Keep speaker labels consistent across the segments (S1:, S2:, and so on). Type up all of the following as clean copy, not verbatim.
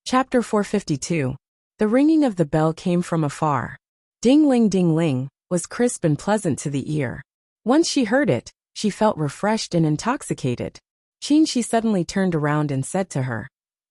S1: Chapter 452. The ringing of the bell came from afar. Ding ling, was crisp and pleasant to the ear. Once she heard it, she felt refreshed and intoxicated. She suddenly turned around and said to her,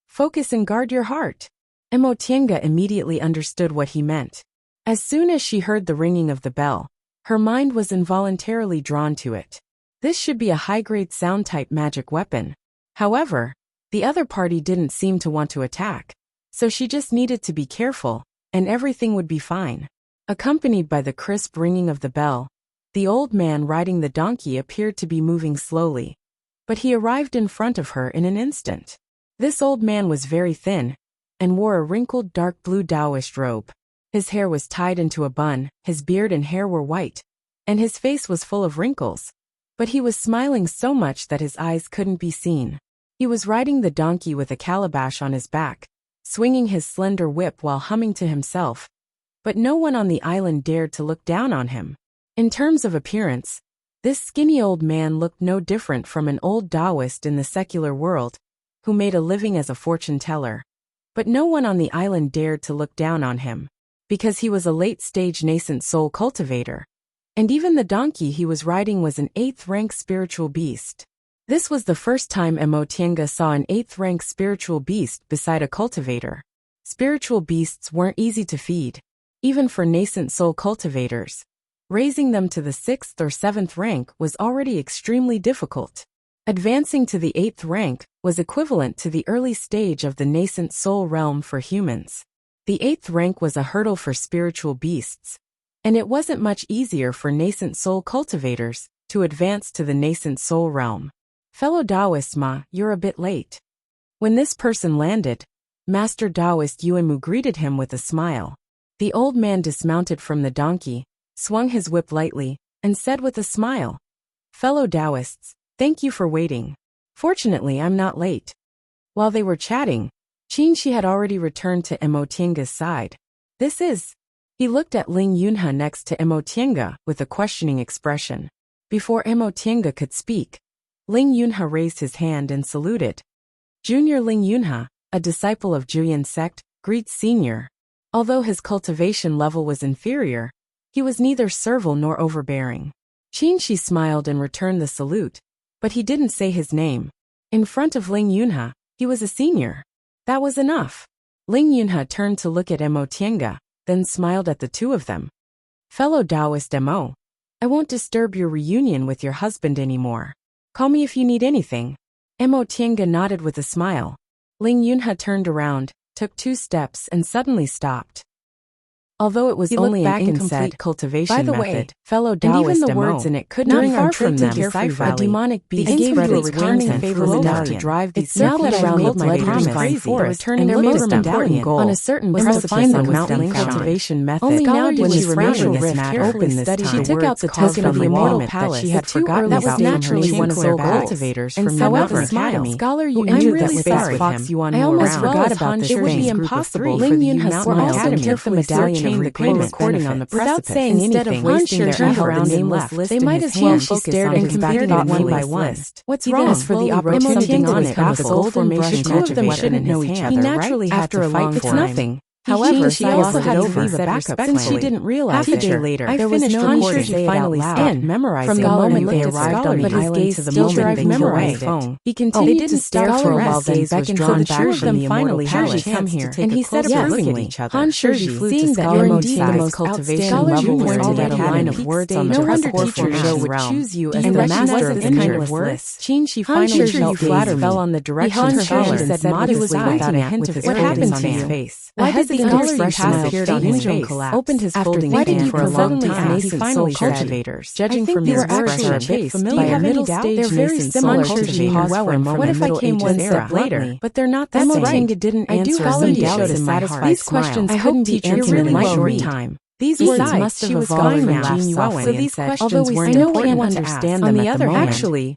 S1: "Focus and guard your heart." Emotienga immediately understood what he meant. As soon as she heard the ringing of the bell, her mind was involuntarily drawn to it. This should be a high-grade sound-type magic weapon. However, the other party didn't seem to want to attack, so she just needed to be careful, and everything would be fine. Accompanied by the crisp ringing of the bell, the old man riding the donkey appeared to be moving slowly, but he arrived in front of her in an instant. This old man was very thin, and wore a wrinkled dark blue Taoist robe. His hair was tied into a bun, his beard and hair were white, and his face was full of wrinkles, but he was smiling so much that his eyes couldn't be seen. He was riding the donkey with a calabash on his back, swinging his slender whip while humming to himself, but no one on the island dared to look down on him. In terms of appearance, this skinny old man looked no different from an old Taoist in the secular world, who made a living as a fortune teller. But no one on the island dared to look down on him, because he was a late-stage nascent soul cultivator, and even the donkey he was riding was an 8th-rank spiritual beast. This was the first time Emotienga saw an 8th-rank spiritual beast beside a cultivator. Spiritual beasts weren't easy to feed, even for nascent soul cultivators. Raising them to the 6th or 7th rank was already extremely difficult. Advancing to the 8th rank was equivalent to the early stage of the nascent soul realm for humans. The 8th rank was a hurdle for spiritual beasts, and it wasn't much easier for nascent soul cultivators to advance to the nascent soul realm. "Fellow Taoist Ma, you're a bit late." When this person landed, Master Taoist Yuanmu greeted him with a smile. The old man dismounted from the donkey, swung his whip lightly, and said with a smile, "Fellow Taoists, thank you for waiting. Fortunately, I'm not late." While they were chatting, she had already returned to Emotienga's side. "This is..." He looked at Ling Yunhe next to Emotienga with a questioning expression. Before Emotienga could speak, Ling Yunhe raised his hand and saluted. Junior Ling Yunhe, a disciple of Juyan sect, greets Senior. Although his cultivation level was inferior, he was neither servile nor overbearing. She smiled and returned the salute, but he didn't say his name. In front of Ling Yunhe, he was a senior. That was enough. Ling Yunhe turned to look at Emotienga, then smiled at the two of them. "Fellow Taoist Mo, I won't disturb your reunion with your husband anymore. Call me if you need anything." Emotienga nodded with a smile. Ling Yunhe turned around, took 2 steps and suddenly stopped. Although it was only an incomplete cultivation method, by the way, fellow Taoist, and even the words in it could not far from them decipher a demonic beast spread its wings and flew enough to drive these serpents around the bloody divine forest, and their most important goal on a certain precipice on the mountain cultivation method. Only now did she remember this matter. She took out the token of the immortal palace that she had forgotten about. That was naturally one of their cultivators from the Mountain Academy. Scholar, you entered that space Fox Yuan. I almost forgot about this. It would be impossible for the Mountain Academy to keep the medallion of recording on the precipice. Without saying instead of wasting their turned around and left, they might as well focus on and compared it one by one. What's wrong? As for the opportunity on it with a golden brush magic weapon in his hand, he naturally had to fight for nothing. However, she also had to leave a backup plan. Since she didn't realize half a day later, there was no recording. She finally stopped memorizing from the moment they arrived on the island to the moment they memorized it. He continued to stare for a while, then beckoned for the two of them finally had a chance to take a closer look at each other. Han Shiji flew to Scholar Moti's cultivation level pointed at a line of words on the precipice teacher would choose you as the master of the kind of words. She finally felt gaze fell on the direction her Scholar said modestly without a hint of arrogance on his face. Why did the expression appeared on his face, opened his folding hand for a long time. He finally cultivators, judging from his words are a bit familiar. They're very similar to the well from what if I came one step later? But they're not that same. Didn't answer some doubts in my heart. These questions couldn't be answered in my short time. These words must have evolved from Jin Yuan, so these questions weren't important to understand them at the moment. Actually,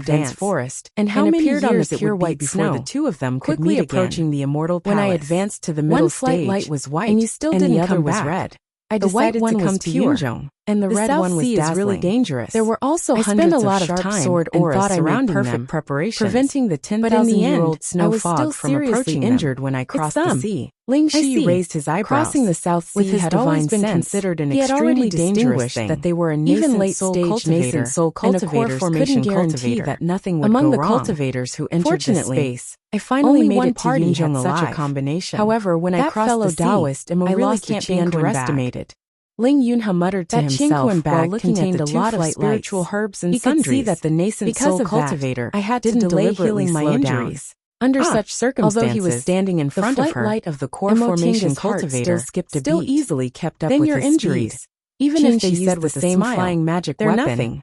S1: the dense forest, and how many
S2: appeared on the
S1: years it
S2: pure
S1: would be
S2: white
S1: before
S2: snow,
S1: the two of them could
S2: quickly
S1: meet
S2: approaching
S1: again.
S2: the immortal palace.
S1: When I advanced to the middle
S2: one flight
S1: stage,
S2: light was white,
S1: and you still
S2: and
S1: didn't
S2: the other
S1: come
S2: was
S1: back.
S2: red.
S1: I
S2: The white
S1: decided
S2: one
S1: to come
S2: was
S1: to
S2: pure,
S1: Yunzhong,
S2: and the red
S1: South
S2: one was
S1: Sea is
S2: dazzling.
S1: really dangerous.
S2: There were also
S1: I spent
S2: hundreds
S1: a lot
S2: of
S1: of
S2: sharp
S1: time
S2: sword
S1: and
S2: auras
S1: thought I made
S2: surrounding
S1: perfect
S2: them,
S1: preparations,
S2: preventing the
S1: but in the
S2: 10,000-year-old
S1: end,
S2: snow
S1: I was
S2: fog
S1: still
S2: from
S1: seriously
S2: approaching them.
S1: injured when I crossed the
S2: them.
S1: sea.
S2: Ling
S1: I
S2: Shi
S1: see.
S2: raised his eyebrows.
S1: Crossing the South Sea
S2: With his
S1: had always
S2: divine
S1: been
S2: sense,
S1: considered an
S2: he had
S1: extremely
S2: already
S1: dangerous
S2: distinguished
S1: thing.
S2: that they were a
S1: Even
S2: nascent
S1: late-stage
S2: cultivator,
S1: nascent soul
S2: and a core
S1: cultivators
S2: formation
S1: couldn't guarantee
S2: cultivator.
S1: that nothing would
S2: Among
S1: go
S2: the
S1: wrong.
S2: cultivators who entered this
S1: Fortunately,
S2: space,
S1: I finally
S2: only
S1: made
S2: one
S1: it to
S2: party
S1: Yunzhong
S2: had such a
S1: alive.
S2: combination.
S1: However, when I
S2: that
S1: crossed
S2: fellow
S1: the sea,
S2: Taoist
S1: I
S2: Immobilis
S1: lost
S2: can't be
S1: Qingque
S2: underestimated.
S1: Ling Yunha muttered to
S2: That
S1: himself
S2: Qingque
S1: while
S2: bag
S1: looking at
S2: contained
S1: the
S2: a
S1: two
S2: lot of
S1: flight
S2: spiritual
S1: lights.
S2: herbs and
S1: He could see
S2: sundries.
S1: that the nascent
S2: Because
S1: soul
S2: of that,
S1: cultivator
S2: I had to
S1: didn't delay
S2: deliberately
S1: healing my
S2: slow down.
S1: injuries. Under such circumstances,
S2: although he was standing in front
S1: the
S2: of
S1: flight
S2: her,
S1: light of the core
S2: Imo
S1: formation
S2: Tinga's heart
S1: cultivator
S2: still skipped a
S1: still
S2: beat.
S1: easily kept up
S2: Then
S1: with
S2: your
S1: his
S2: injuries,
S1: speed. Even if they
S2: Qingque
S1: used
S2: said
S1: the
S2: with a
S1: same
S2: smile,
S1: flying magic
S2: they're
S1: weapon,
S2: nothing.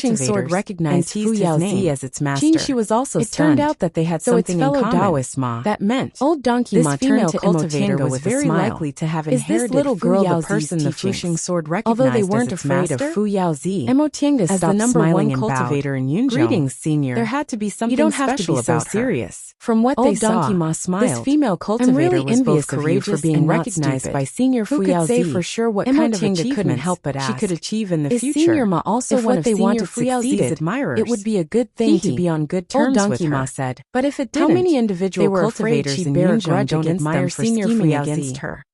S1: fishing sword recognized Fu Yaozi as its master.
S2: She was also
S1: It
S2: stunned.
S1: turned out that they had
S2: So its
S1: something
S2: fellow
S1: in common.
S2: Taoist Ma.
S1: That meant
S2: Old donkey
S1: this
S2: Ma
S1: female
S2: turned to
S1: cultivator
S2: Emotinga
S1: was
S2: with a
S1: very
S2: smile.
S1: likely to have
S2: Is this
S1: inherited
S2: little
S1: Fu
S2: girl the
S1: Yaozi's
S2: person the
S1: teachings.
S2: fishing sword
S1: Although they
S2: recognized
S1: weren't
S2: as its
S1: afraid
S2: master?
S1: of Fu Yaozi,
S2: Emotinga
S1: as the
S2: stopped
S1: number
S2: smiling
S1: one
S2: and bowed.
S1: cultivator in Yunzhou,
S2: Greetings, senior.
S1: there had to be something
S2: You don't have
S1: special
S2: to be so
S1: about her.
S2: serious.
S1: From what they
S2: Old donkey
S1: saw,
S2: Ma
S1: this
S2: smiled.
S1: female cultivator
S2: I'm really
S1: was
S2: envious
S1: both
S2: of you
S1: courageous
S2: for being
S1: and not
S2: recognized
S1: stupid.
S2: by Senior
S1: Who
S2: Fu
S1: could say
S2: Yaozi?
S1: for sure what kind of
S2: Emotinga
S1: achievements
S2: couldn't help but
S1: she
S2: ask.
S1: could achieve in the
S2: Is
S1: future?
S2: Senior Ma also
S1: If
S2: one
S1: what
S2: of
S1: they
S2: Senior
S1: wanted
S2: Fu Yaozi's
S1: succeeded,
S2: admirers?
S1: it would be a good thing to
S2: Hee-hee.
S1: be on good
S2: Old
S1: terms
S2: donkey
S1: with her.
S2: Ma said.
S1: But if it
S2: How
S1: didn't,
S2: many individual
S1: they were afraid
S2: cultivators
S1: she'd
S2: in
S1: bear a
S2: Yunzhou
S1: grudge
S2: don't
S1: against
S2: admire
S1: them for
S2: Senior Fu
S1: scheming
S2: Yaozi?
S1: against her.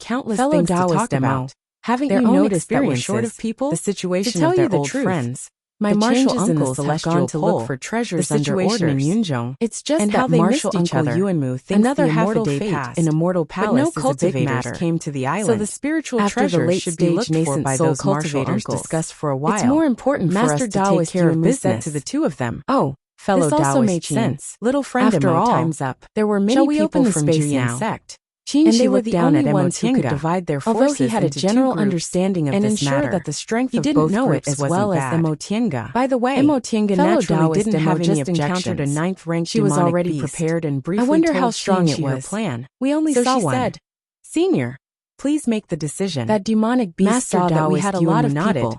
S1: countless
S2: Fellow
S1: things to
S2: Taoist
S1: talk
S2: demo.
S1: about. Haven't
S2: Their
S1: you
S2: own
S1: noticed that we're
S2: experiences,
S1: short of people?
S2: the situation
S1: To tell
S2: of
S1: you
S2: their
S1: the
S2: old
S1: truth,
S2: friends.
S1: my
S2: The
S1: martial
S2: changes in the
S1: uncles have
S2: celestial
S1: gone to
S2: pole,
S1: look for treasures
S2: the
S1: under
S2: situation
S1: orders.
S2: in Yunzhong,
S1: It's just
S2: and
S1: that
S2: how they
S1: martial
S2: missed each
S1: uncle
S2: other.
S1: Yuanmu thinks
S2: Another
S1: the
S2: half a
S1: immortal
S2: day
S1: fate
S2: passed,
S1: in Immortal
S2: but
S1: Palace
S2: no
S1: is a big
S2: cultivators
S1: matter.
S2: came to the island.
S1: So the spiritual
S2: After the
S1: treasures
S2: late
S1: should be
S2: stage
S1: looked for
S2: nascent
S1: by
S2: soul
S1: those martial
S2: cultivators
S1: uncles.
S2: discussed for a while.
S1: It's more important for
S2: Master
S1: us to take
S2: Taoist
S1: care of
S2: Yuanmu
S1: business
S2: said to the two of them.
S1: Oh,
S2: Fellow
S1: this also
S2: Taoist
S1: made
S2: Qin,
S1: sense.
S2: little friend
S1: After
S2: of mine,
S1: all,
S2: time's up.
S1: there were many
S2: Shall we
S1: people
S2: open the
S1: from
S2: space
S1: Jiyan
S2: now?
S1: sect.
S2: Qin
S1: And
S2: Shi
S1: they were
S2: looked
S1: the
S2: down
S1: only
S2: at
S1: ones who could
S2: Emotianga.
S1: divide their
S2: Although
S1: forces
S2: he had a
S1: into
S2: general
S1: two groups
S2: understanding of
S1: and
S2: this
S1: ensure
S2: matter,
S1: that the strength
S2: he
S1: of
S2: didn't
S1: both
S2: know it
S1: groups
S2: as
S1: wasn't
S2: well as
S1: bad.
S2: Emotianga.
S1: By the way,
S2: Emotianga
S1: fellow
S2: naturally
S1: Taoist
S2: didn't have
S1: just
S2: any
S1: encountered a
S2: objections.
S1: ninth-ranked
S2: She was
S1: demonic
S2: already
S1: beast.
S2: prepared and briefly
S1: I wonder
S2: told
S1: how strong
S2: Qin
S1: it
S2: Shi her
S1: was.
S2: plan.
S1: We only
S2: So
S1: saw
S2: she
S1: one.
S2: said,
S1: Senior, please make the decision.
S2: That demonic beast
S1: Master
S2: saw that we
S1: Taoist
S2: had a lot of
S1: Yuanmu nodded.
S2: people.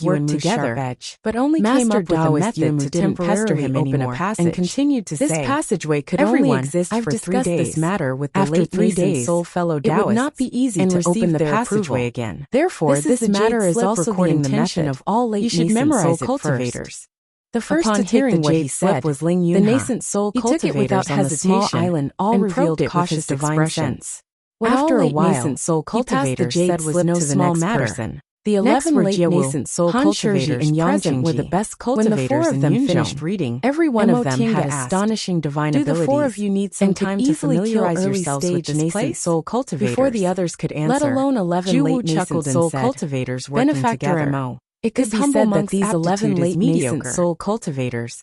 S1: Taoists worked together, but only came up with a method to temporarily open a passage, and continued to say, this passageway could only exist for 3 days. This matter with the late 3 days, soul fellow Taoists, it would not be easy to open the passageway again. Therefore, this matter is also the intention of all late nascent soul cultivators. The first to hearing what he said was Ling Yunha. The nascent soul cultivators on the small island all revealed cautious divine sense. After a while, he passed the jade slip to the next person. The 11 late nascent soul cultivators and present were the best cultivators. When the 4 of them finished reading, every one of them had astonishing divine abilities. Do the 4 of you need some time to familiarize yourselves with this nascent soul cultivators before the others could answer? Let alone 11 late nascent soul cultivators working together. It could be said that these 11 late nascent soul cultivators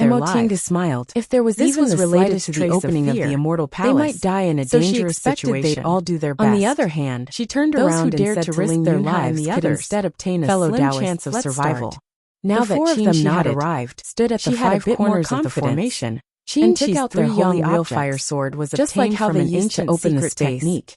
S1: risk their lives.
S2: smiled.
S1: If there was
S2: This
S1: even
S2: was
S1: the
S2: related
S1: slightest
S2: to the
S1: trace
S2: opening of
S1: fear,
S2: the immortal palace.
S1: they might die in a
S2: So she
S1: dangerous
S2: expected
S1: situation.
S2: they'd all do their best.
S1: On the other hand,
S2: she turned
S1: those
S2: around
S1: who dared
S2: and said
S1: to risk
S2: Ling
S1: their
S2: Yunhai and
S1: lives
S2: the
S1: could
S2: others,
S1: instead obtain a
S2: fellow
S1: slim
S2: Taoists,
S1: chance of
S2: let's
S1: survival.
S2: start.
S1: Now
S2: The
S1: that
S2: four of
S1: Qin
S2: them
S1: Shi had
S2: nodded,
S1: arrived,
S2: stood at
S1: she
S2: the
S1: had a
S2: five
S1: bit more
S2: corners of the
S1: confidence.
S2: formation.
S1: Qin
S2: And
S1: took
S2: took
S1: out
S2: out
S1: their
S2: their
S1: holy
S2: holy
S1: real
S2: objects,
S1: fire sword was
S2: just like
S1: obtained
S2: how
S1: from
S2: they
S1: an
S2: used to
S1: ancient
S2: open the
S1: secret
S2: space.
S1: technique.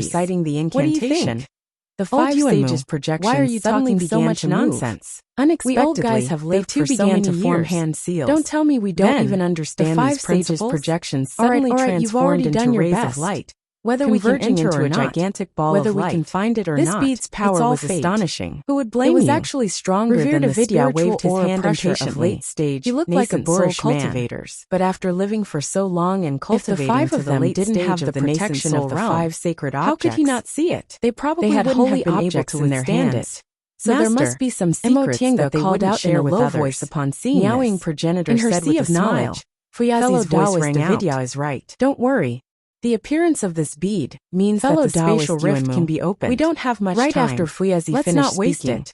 S1: reciting the
S2: What do you
S1: incantation.
S2: think?
S1: The 5 sages' projections
S2: why are you
S1: suddenly
S2: talking so
S1: began
S2: much
S1: to move.
S2: nonsense?
S1: Unexpectedly,
S2: We old guys have lived
S1: they
S2: for
S1: too
S2: so
S1: began
S2: many
S1: to form
S2: years.
S1: hand seals.
S2: Don't tell me we don't
S1: Then,
S2: even
S1: the
S2: understand
S1: 5
S2: these
S1: sages'
S2: principles.
S1: projections
S2: All right,
S1: suddenly
S2: you've
S1: transformed
S2: already done
S1: into
S2: your
S1: rays
S2: best.
S1: of light.
S2: Whether we can
S1: Converging
S2: enter
S1: into
S2: or
S1: a
S2: not,
S1: gigantic ball
S2: whether
S1: of
S2: we
S1: light.
S2: can find it or
S1: This
S2: not,
S1: bead's power
S2: it's all
S1: was
S2: fate.
S1: astonishing.
S2: Who would blame
S1: It was
S2: you?
S1: actually stronger
S2: Revered
S1: than the
S2: Avidya
S1: spiritual
S2: waved his
S1: aura
S2: hand
S1: pressure of
S2: impatiently.
S1: late-stage,
S2: He looked like a
S1: nascent soul
S2: Boros cultivator.
S1: cultivators. But after living for so long and cultivating
S2: If the 5
S1: to
S2: of
S1: the
S2: them
S1: late
S2: didn't
S1: stage
S2: have the
S1: of the nascent
S2: protection
S1: soul
S2: of the
S1: realm,
S2: 5 sacred objects,
S1: how could he not see it?
S2: They probably
S1: They had
S2: wouldn't
S1: holy
S2: have been able
S1: objects
S2: to
S1: in their
S2: withstand
S1: hands.
S2: it. So there must be some secrets
S1: Emotiang
S2: that they
S1: called
S2: wouldn't
S1: out
S2: share
S1: in a
S2: with
S1: low
S2: others.
S1: voice upon seeing
S2: Meowing
S1: this.
S2: progenitor
S1: In her
S2: said
S1: sea
S2: with a
S1: of
S2: smile.
S1: knowledge, Fuyazi's
S2: Fellow
S1: voice
S2: Taoist
S1: rang out.
S2: Avidya is right.
S1: Don't worry. The appearance of this bead means
S2: Fellow
S1: that the spatial
S2: Taoist
S1: rift
S2: Yuanmu,
S1: can be opened.
S2: we don't have much
S1: right
S2: time.
S1: after Fuyazi
S2: Let's
S1: finished
S2: not waste
S1: speaking.
S2: it.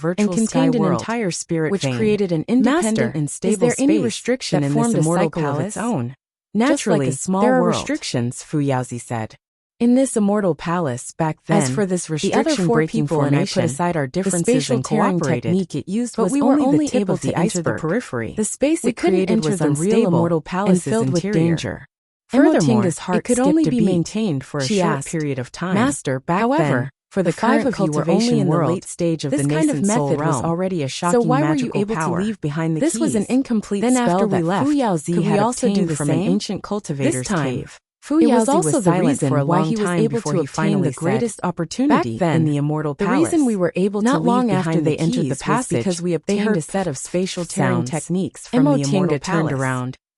S1: virtual
S2: and contained
S1: sky
S2: an
S1: world,
S2: entire spirit
S1: which
S2: vein.
S1: created an independent
S2: Master,
S1: and stable
S2: is there
S1: space
S2: any restriction
S1: that
S2: in
S1: formed
S2: this
S1: a
S2: immortal
S1: cycle of
S2: palace?
S1: its own.
S2: Naturally,
S1: Just like a small
S2: there are
S1: world.
S2: restrictions, Fu Yaozi said.
S1: In this immortal palace back then,
S2: As for this
S1: the other 4
S2: restriction-breaking
S1: people and I
S2: formation,
S1: put aside our
S2: the
S1: differences
S2: spatial
S1: and
S2: tearing
S1: cooperated,
S2: technique it used
S1: but
S2: was
S1: we were
S2: only
S1: only
S2: the tip
S1: able
S2: of the
S1: to enter the
S2: iceberg.
S1: periphery.
S2: The space
S1: We
S2: it
S1: couldn't
S2: created
S1: enter
S2: was
S1: the real
S2: unstable
S1: immortal
S2: and
S1: palace's
S2: filled with
S1: interior.
S2: danger.
S1: Furthermore,
S2: Emotinga's heart
S1: it could
S2: skipped
S1: only
S2: a
S1: be
S2: beat.
S1: maintained for a
S2: She
S1: short
S2: asked,
S1: period of time.
S2: Master, back
S1: However,
S2: then,
S1: for the
S2: 5
S1: current
S2: of you were only
S1: cultivation
S2: in the
S1: world,
S2: late stage of
S1: this
S2: the
S1: kind of
S2: nascent soul
S1: method was
S2: realm.
S1: already a shocking
S2: So why were you
S1: magical
S2: able
S1: power.
S2: to leave behind the
S1: This
S2: keys?
S1: was an incomplete
S2: Then
S1: spell
S2: after we
S1: that
S2: left,
S1: Fu Yaozi
S2: could we
S1: had
S2: also do
S1: obtained
S2: the
S1: from
S2: same?
S1: an ancient cultivator's
S2: This time,
S1: cave.
S2: Fu
S1: It
S2: Yaozi
S1: was also the
S2: silent
S1: reason
S2: for a
S1: why
S2: long
S1: he was
S2: time
S1: able
S2: before
S1: to
S2: he
S1: obtain
S2: finally
S1: the greatest
S2: said,
S1: opportunity
S2: back then,
S1: in the immortal
S2: the
S1: palace.
S2: reason we were able to
S1: Not
S2: leave
S1: long after
S2: behind
S1: they
S2: the
S1: entered the
S2: keys was
S1: passage
S2: because we
S1: they
S2: obtained
S1: heard
S2: a set of spatial
S1: tearing
S2: sounds.
S1: techniques from the immortal
S2: Emotinga turned
S1: palace.
S2: around,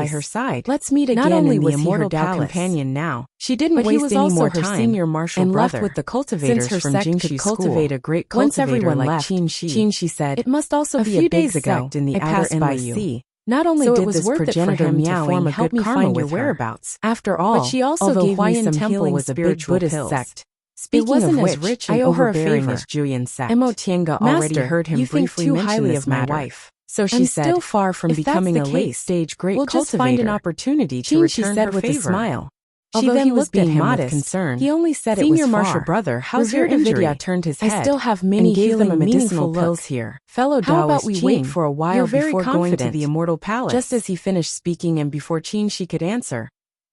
S1: by her side.
S2: Let's meet again.
S1: Not only
S2: in the
S1: was he
S2: immortal
S1: her Dao
S2: palace
S1: companion now,
S2: she didn't
S1: but
S2: waste
S1: he was
S2: any
S1: also
S2: more
S1: her
S2: time
S1: senior martial
S2: and
S1: brother.
S2: left with the cultivators
S1: Since her
S2: from
S1: sect
S2: Jingxi
S1: could
S2: school.
S1: cultivate a great
S2: Once
S1: cultivator
S2: everyone
S1: like
S2: left,
S1: Qingxi said,
S2: it must also
S1: a
S2: be
S1: few
S2: a big
S1: days ago,
S2: sect in the
S1: I
S2: outer
S1: passed by
S2: endless
S1: you.
S2: sea.
S1: Not only
S2: So
S1: did
S2: it was
S1: this
S2: worth it for
S1: progenitor
S2: him to
S1: meowing
S2: form a
S1: help
S2: good
S1: me
S2: karma
S1: find your
S2: with her.
S1: whereabouts.
S2: After all,
S1: But she also
S2: although
S1: gave me
S2: Huayan
S1: some
S2: Temple
S1: healing
S2: was a big
S1: spiritual
S2: Buddhist
S1: pills.
S2: sect.
S1: It
S2: Speaking
S1: wasn't
S2: of
S1: as
S2: which,
S1: rich
S2: I
S1: and
S2: owe her a
S1: overbearing
S2: favor.
S1: as Julian sect.
S2: Emo Tiange already
S1: Master,
S2: heard him
S1: you think
S2: briefly
S1: too
S2: mention
S1: highly
S2: this
S1: of my
S2: matter.
S1: wife.
S2: So she
S1: I'm
S2: said,
S1: still far from
S2: if
S1: becoming
S2: that's
S1: a
S2: the case,
S1: late-stage great
S2: we'll
S1: cultivator.
S2: just find an opportunity to
S1: Qingxi
S2: return
S1: said
S2: her
S1: with
S2: favor.
S1: a smile.
S2: She
S1: Although
S2: then
S1: he was
S2: looked at
S1: being
S2: him
S1: modest,
S2: with concern.
S1: he only said
S2: Senior
S1: it was
S2: martial
S1: far.
S2: brother, how's your
S1: Revered
S2: injury?
S1: Davidia turned his
S2: I
S1: head
S2: still have many
S1: and gave them a
S2: meaningful
S1: meaningful
S2: pills
S1: look.
S2: here. Fellow
S1: How about
S2: Taoist
S1: we
S2: Qing,
S1: wait for a while
S2: you're very
S1: before going to
S2: confident.
S1: the immortal palace?
S2: Just as he finished speaking and before Qingxi could answer,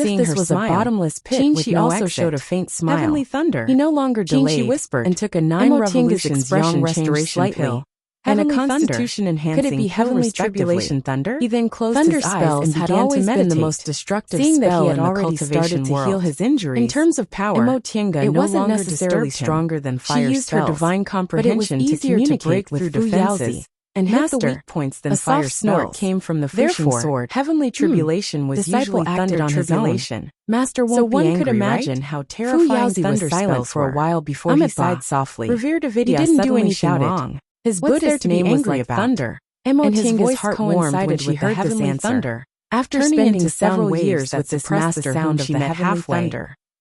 S1: if
S2: seeing
S1: this
S2: her
S1: was
S2: smile.
S1: a bottomless pit
S2: Qin
S1: with
S2: Shi
S1: no
S2: also
S1: exit.
S2: showed a faint smile.
S1: Heavenly thunder.
S2: He no longer
S1: Qin Shi
S2: delayed
S1: whispered
S2: and took a 9
S1: Emotinga's
S2: revolutions
S1: expression
S2: young
S1: changed
S2: restoration
S1: slightly.
S2: pill
S1: And a
S2: Heavenly
S1: constitution
S2: thunder.
S1: enhancing
S2: Could it be
S1: pill
S2: heavenly
S1: respectively.
S2: tribulation thunder?
S1: He then closed
S2: Thunder
S1: his eyes
S2: spells
S1: and
S2: had
S1: began
S2: always
S1: to
S2: been
S1: meditate.
S2: the most destructive
S1: Seeing that
S2: spell
S1: he had
S2: in the
S1: already started
S2: cultivation
S1: to heal
S2: world.
S1: his injuries.
S2: In terms of power,
S1: Emotinga
S2: it
S1: no
S2: wasn't
S1: longer
S2: necessarily
S1: disturbed him.
S2: stronger than fire
S1: She used her
S2: spells,
S1: divine
S2: but it was
S1: comprehension to
S2: easier to
S1: communicate
S2: break
S1: with
S2: through
S1: Fu
S2: defenses
S1: Yaozi
S2: and hit the
S1: Master,
S2: weak points than
S1: a
S2: fire
S1: soft snort
S2: spells.
S1: came from the
S2: Therefore,
S1: Fushing sword.
S2: heavenly tribulation was
S1: Disciple
S2: usually
S1: acted
S2: thunder
S1: on his
S2: tribulation.
S1: Master won't
S2: So
S1: be
S2: one
S1: angry,
S2: could imagine
S1: right?
S2: how
S1: Fu
S2: terrifying
S1: Yaozi
S2: thunder
S1: was silent
S2: spells
S1: for a
S2: were.
S1: while before he
S2: Amidba,
S1: sighed softly.
S2: Revered Avidya
S1: He didn't do
S2: suddenly
S1: anything
S2: shouted.
S1: wrong.
S2: His
S1: What's there
S2: Buddhist
S1: to be
S2: name was
S1: angry
S2: like
S1: about?
S2: thunder,
S1: And
S2: and his
S1: his
S2: voice
S1: heart warmed
S2: coincided
S1: when she
S2: with the
S1: heard this
S2: heavenly
S1: answer.
S2: thunder.
S1: After
S2: Turning
S1: spending
S2: into
S1: several
S2: sound waves
S1: years
S2: that
S1: with this
S2: suppressed the
S1: master
S2: sound
S1: whom
S2: of
S1: she
S2: the
S1: met
S2: heavenly
S1: halfway,
S2: thunder,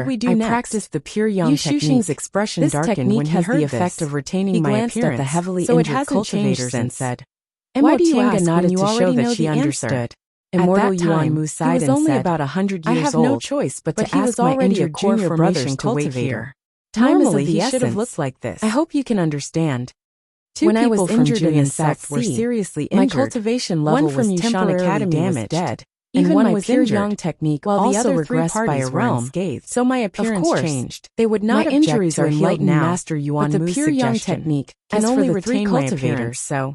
S1: should we do
S2: I
S1: next?
S2: practiced the pure yang
S1: Yu
S2: technique.
S1: Shuxing's expression
S2: This
S1: darkened
S2: technique
S1: when he
S2: has
S1: heard
S2: the effect
S1: this.
S2: of retaining
S1: He
S2: my
S1: glanced at
S2: appearance,
S1: the heavily
S2: so it
S1: injured
S2: hasn't changed
S1: cultivators and
S2: since.
S1: said,
S2: Why do you
S1: Emotanga
S2: ask
S1: nodded
S2: when you
S1: to show
S2: already
S1: that
S2: know
S1: she
S2: the answer?
S1: understood.
S2: And
S1: At
S2: Mortal
S1: that
S2: Yuan
S1: time,
S2: Mu
S1: he
S2: sighed
S1: was
S2: and
S1: only
S2: said,
S1: about 100
S2: I
S1: years
S2: have
S1: old,
S2: no choice but to
S1: he was
S2: ask my
S1: already a
S2: injured junior
S1: junior
S2: brothers to wait
S1: cultivator.
S2: here. Time is of
S1: Normally,
S2: the
S1: he
S2: essence.
S1: should have looked like this.
S2: I hope you can understand.
S1: When I
S2: people
S1: was
S2: from
S1: injured in
S2: Julian
S1: insect
S2: sect were
S1: C,
S2: seriously
S1: my
S2: injured.
S1: cultivation level
S2: One from
S1: was
S2: Yushan
S1: temporarily
S2: Academy was
S1: damaged.
S2: dead,
S1: Even
S2: and one
S1: my
S2: was
S1: pure
S2: injured,
S1: yang technique
S2: while the
S1: also
S2: other three
S1: regressed by a
S2: parties were
S1: realm,
S2: unscathed.
S1: so my
S2: Of
S1: appearance
S2: course,
S1: changed.
S2: they would not
S1: My
S2: object
S1: injuries
S2: to
S1: are healed
S2: enlightened
S1: now,
S2: Master Yuan
S1: but the
S2: Mu's
S1: pure yang
S2: suggestion.
S1: technique
S2: As
S1: can
S2: for
S1: only
S2: the
S1: retain
S2: three
S1: my
S2: cultivators,
S1: appearance, so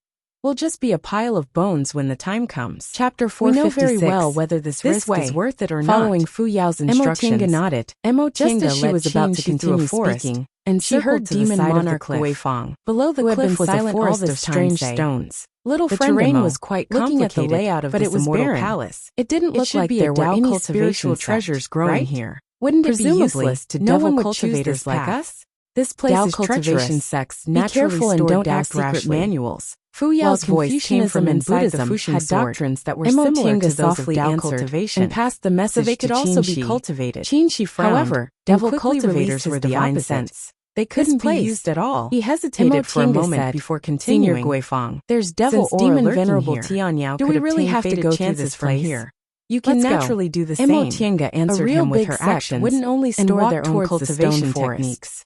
S1: We'll just be a pile of bones when the time comes.
S2: Chapter
S1: We know
S2: 456.
S1: very well whether this risk is worth it or not.
S2: Following Fu Yao's instructions,
S1: Emotinga nodded.
S2: Just as
S1: she
S2: let
S1: was about
S2: Qin
S1: to
S2: Shi through a
S1: continue
S2: forest,
S1: speaking,
S2: and
S1: she heard
S2: to the
S1: demon
S2: side of the
S1: monarch
S2: cliff.
S1: Guifang. Below the
S2: Who had been
S1: cliff was a
S2: silent all
S1: forest
S2: this
S1: of
S2: time,
S1: strange
S2: say.
S1: stones. Little
S2: The
S1: friend
S2: terrain
S1: Emo,
S2: was quite
S1: looking at the
S2: complicated,
S1: layout of
S2: but
S1: this
S2: it was
S1: immortal
S2: barren.
S1: palace.
S2: It didn't look
S1: should
S2: like
S1: be
S2: there
S1: a
S2: were
S1: Dao
S2: any
S1: cultivation
S2: spiritual
S1: sect,
S2: treasures growing
S1: right?
S2: here.
S1: Wouldn't it be
S2: Presumably,
S1: useless to
S2: no
S1: devil
S2: one would
S1: cultivate
S2: choose
S1: this
S2: this like
S1: path?
S2: us.
S1: This place
S2: Dao
S1: is
S2: cultivation
S1: treacherous.
S2: sects
S1: Be
S2: naturally
S1: careful and
S2: stored
S1: don't
S2: Dao
S1: act
S2: secret
S1: rashly.
S2: manuals.
S1: Fu
S2: While
S1: Yao's voice came
S2: Confucianism
S1: from
S2: and
S1: inside
S2: Buddhism
S1: the Fushin
S2: had
S1: sword.
S2: doctrines that were
S1: Emo
S2: similar
S1: Tinga
S2: to those of
S1: softly
S2: Dao
S1: answered
S2: cultivation,
S1: and passed the message
S2: so they could
S1: to
S2: also
S1: Qin
S2: be
S1: Shi.
S2: cultivated.
S1: Qin Shi frowned.
S2: However,
S1: and
S2: devil
S1: quickly
S2: cultivators
S1: released
S2: were
S1: his
S2: the
S1: divine
S2: opposite.
S1: sense.
S2: They
S1: This
S2: couldn't be
S1: place,
S2: used at all.
S1: He hesitated
S2: Emo
S1: for a
S2: Tinga
S1: moment
S2: said,
S1: before
S2: Senior
S1: continuing.
S2: Guifang,
S1: There's devil
S2: since
S1: aura
S2: demon
S1: lurking
S2: venerable
S1: here.
S2: Tianyao
S1: Do
S2: could
S1: we really
S2: obtain
S1: have to
S2: fated
S1: go through
S2: chances
S1: this
S2: from
S1: place?
S2: here?
S1: You can
S2: Let's go.
S1: naturally do the
S2: Emo
S1: same.
S2: Tinga answered
S1: a real
S2: him with
S1: big
S2: her
S1: sect
S2: actions
S1: wouldn't only
S2: and
S1: store
S2: walked
S1: their own
S2: towards the
S1: cultivation
S2: stone
S1: forest.
S2: techniques.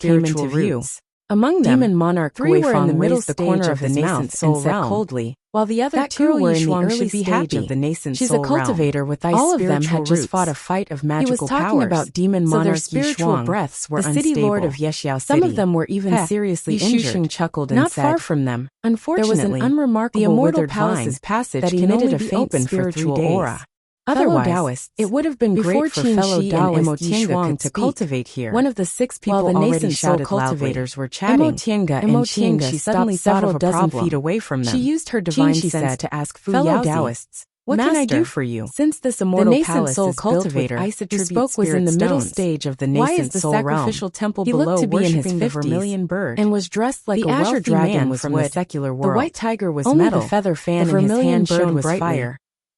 S1: came into view. Among them, Demon Monarch 3 were in the middle stage of the nascent soul and said coldly, while the other 2 were in the early stage of the nascent soul realm. She's a cultivator with ice spiritual roots. All of them had just fought a fight of magical powers. He was talking about Demon Monarch, so their spiritual breaths were unstable. The city lord of Yexiao City. Some of them were even seriously injured. Chuckled and not said, far from them, unfortunately, there was an unremarkable the immortal palace's passage that can only be opened for 3 days. Otherwise, it would have been great for fellow Taoist Yishuang to cultivate here. One of the 6 people while the nascent soul cultivators were chatting. She suddenly several dozen feet away from them. She used her divine sense to ask fellow Taoists, "What can I do for you?" Since this immortal palace soul cultivator who spoke was in the middle stage of the nascent soul realm, sacrificial temple below looked to be in his 50s, vermilion bird, and was dressed like a azure dragon from the secular world. The white tiger was metal. The feather fan in his hand shone brightly. Fire.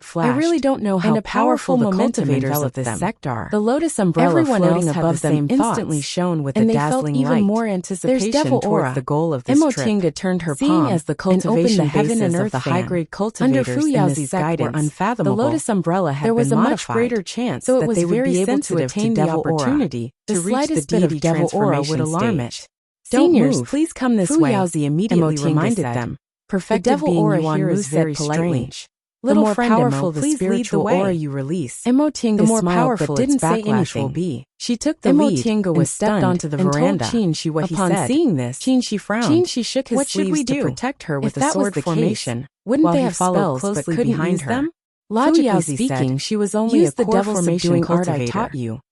S1: light flashed.
S2: I really don't know how
S1: and a powerful
S2: the
S1: momentum
S2: cultivators of
S1: enveloped
S2: this
S1: them.
S2: sect are.
S1: The lotus umbrella
S2: Everyone
S1: floating
S2: else had
S1: above
S2: the
S1: them
S2: same
S1: instantly
S2: thoughts,
S1: shone with
S2: and
S1: a
S2: they felt
S1: dazzling
S2: even
S1: light.
S2: more
S1: There's
S2: anticipation
S1: devil
S2: towards
S1: aura.
S2: the goal of this trip.
S1: Emotinga turned her
S2: Seeing
S1: palm
S2: as the
S1: and opened
S2: cultivation
S1: the heaven
S2: bases
S1: and
S2: of
S1: earth
S2: the
S1: fan.
S2: high-grade
S1: Under
S2: cultivators in
S1: Fuyaozi's
S2: this sect were
S1: guidance,
S2: unfathomable.
S1: the lotus umbrella had
S2: There was
S1: been
S2: a much
S1: modified,
S2: greater chance
S1: so it
S2: that
S1: was
S2: they would
S1: very
S2: be able to
S1: sensitive
S2: attain
S1: to
S2: the
S1: devil aura.
S2: opportunity
S1: The
S2: to reach the
S1: slightest bit of
S2: deity
S1: devil aura would
S2: transformation
S1: alarm
S2: stage.
S1: it.
S2: Seniors,
S1: Don't move.
S2: please come this way.
S1: Fuyaozi immediately
S2: Emotinga
S1: reminded
S2: said.
S1: them.
S2: The
S1: Perfected
S2: devil
S1: being
S2: aura
S1: Yuan
S2: here
S1: Mu
S2: is
S1: said
S2: very
S1: politely.
S2: strange.
S1: The
S2: Little
S1: more
S2: friend
S1: powerful
S2: Emo,
S1: the
S2: please lead the
S1: spiritual
S2: way.
S1: aura you release,
S2: Emotinga
S1: the more
S2: smiled
S1: powerful
S2: but didn't
S1: its
S2: say
S1: backlash
S2: anything.
S1: will be.
S2: She took the lead
S1: Emotinga
S2: and
S1: was
S2: stepped
S1: stunned
S2: onto the
S1: and
S2: veranda.
S1: told Qinshi what
S2: Upon
S1: he said.
S2: seeing this,
S1: Qinshi frowned.
S2: Qinshi shook his
S1: What should
S2: sleeves
S1: we
S2: to
S1: do?
S2: protect her with
S1: If
S2: a
S1: that was
S2: sword
S1: the
S2: formation.
S1: case, wouldn't
S2: While
S1: they
S2: he
S1: have
S2: followed
S1: spells
S2: closely
S1: but couldn't
S2: behind
S1: use
S2: her?
S1: them?
S2: Logically
S1: Fuyaozi
S2: speaking,
S1: said,
S2: she was only
S1: use
S2: a
S1: the
S2: core
S1: devil
S2: formation
S1: subduing
S2: cultivator.
S1: artifact.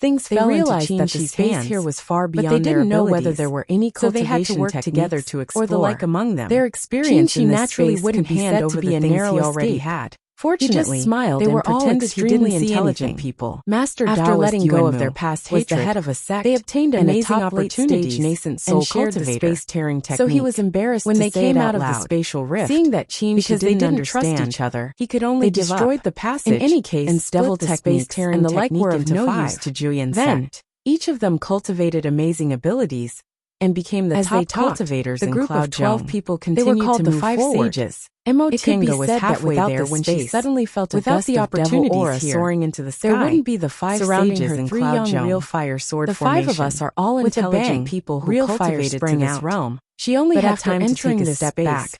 S1: things
S2: They
S1: fell into
S2: realized that the
S1: Qingxi's
S2: space
S1: hands,
S2: here was far
S1: but
S2: beyond
S1: they
S2: their
S1: didn't know whether
S2: abilities,
S1: there were any
S2: so they
S1: cultivation
S2: had to work together
S1: techniques
S2: to explore
S1: or the like among them.
S2: Their experience
S1: Qingxi
S2: in this
S1: naturally
S2: space
S1: wouldn't
S2: could
S1: be
S2: hand
S1: said
S2: over
S1: to be
S2: the
S1: a
S2: things
S1: narrow
S2: he already
S1: escape.
S2: had.
S1: Fortunately,
S2: He just smiled
S1: they
S2: and
S1: were all
S2: pretended he
S1: extremely
S2: didn't see
S1: intelligent
S2: anything.
S1: people.
S2: Master
S1: After
S2: Taoist
S1: letting go of
S2: Yuanmu
S1: their past
S2: was
S1: hatred,
S2: the head of a sect.
S1: they obtained
S2: and a
S1: amazing
S2: top
S1: opportunities
S2: late-stage nascent soul
S1: and shared the
S2: cultivator.
S1: space-tearing technique.
S2: So he was embarrassed
S1: when
S2: to
S1: they
S2: say
S1: came
S2: it
S1: out of
S2: loud.
S1: the spatial rift,
S2: Seeing that Qingxi
S1: because they
S2: didn't
S1: didn't trust
S2: understand,
S1: each other,
S2: he could only
S1: they
S2: give
S1: destroyed
S2: up.
S1: the passage.
S2: In any case,
S1: and
S2: devil
S1: split the
S2: techniques
S1: space-tearing
S2: and the like
S1: technique
S2: were of
S1: into
S2: no
S1: five.
S2: use to Julian's
S1: Then,
S2: sect.
S1: each of them cultivated amazing abilities, and became the top cultivators in Cloud. The group of 12 people continued to move forward. Sages. Emotinga was halfway there when she suddenly felt a gust of devil aura soaring into the sky. There wouldn't be the 5 sages in Cloud Zone. Real fire sword the formation. 5 of us are all intelligent people who real cultivated to this realm. She only had time to take a step back.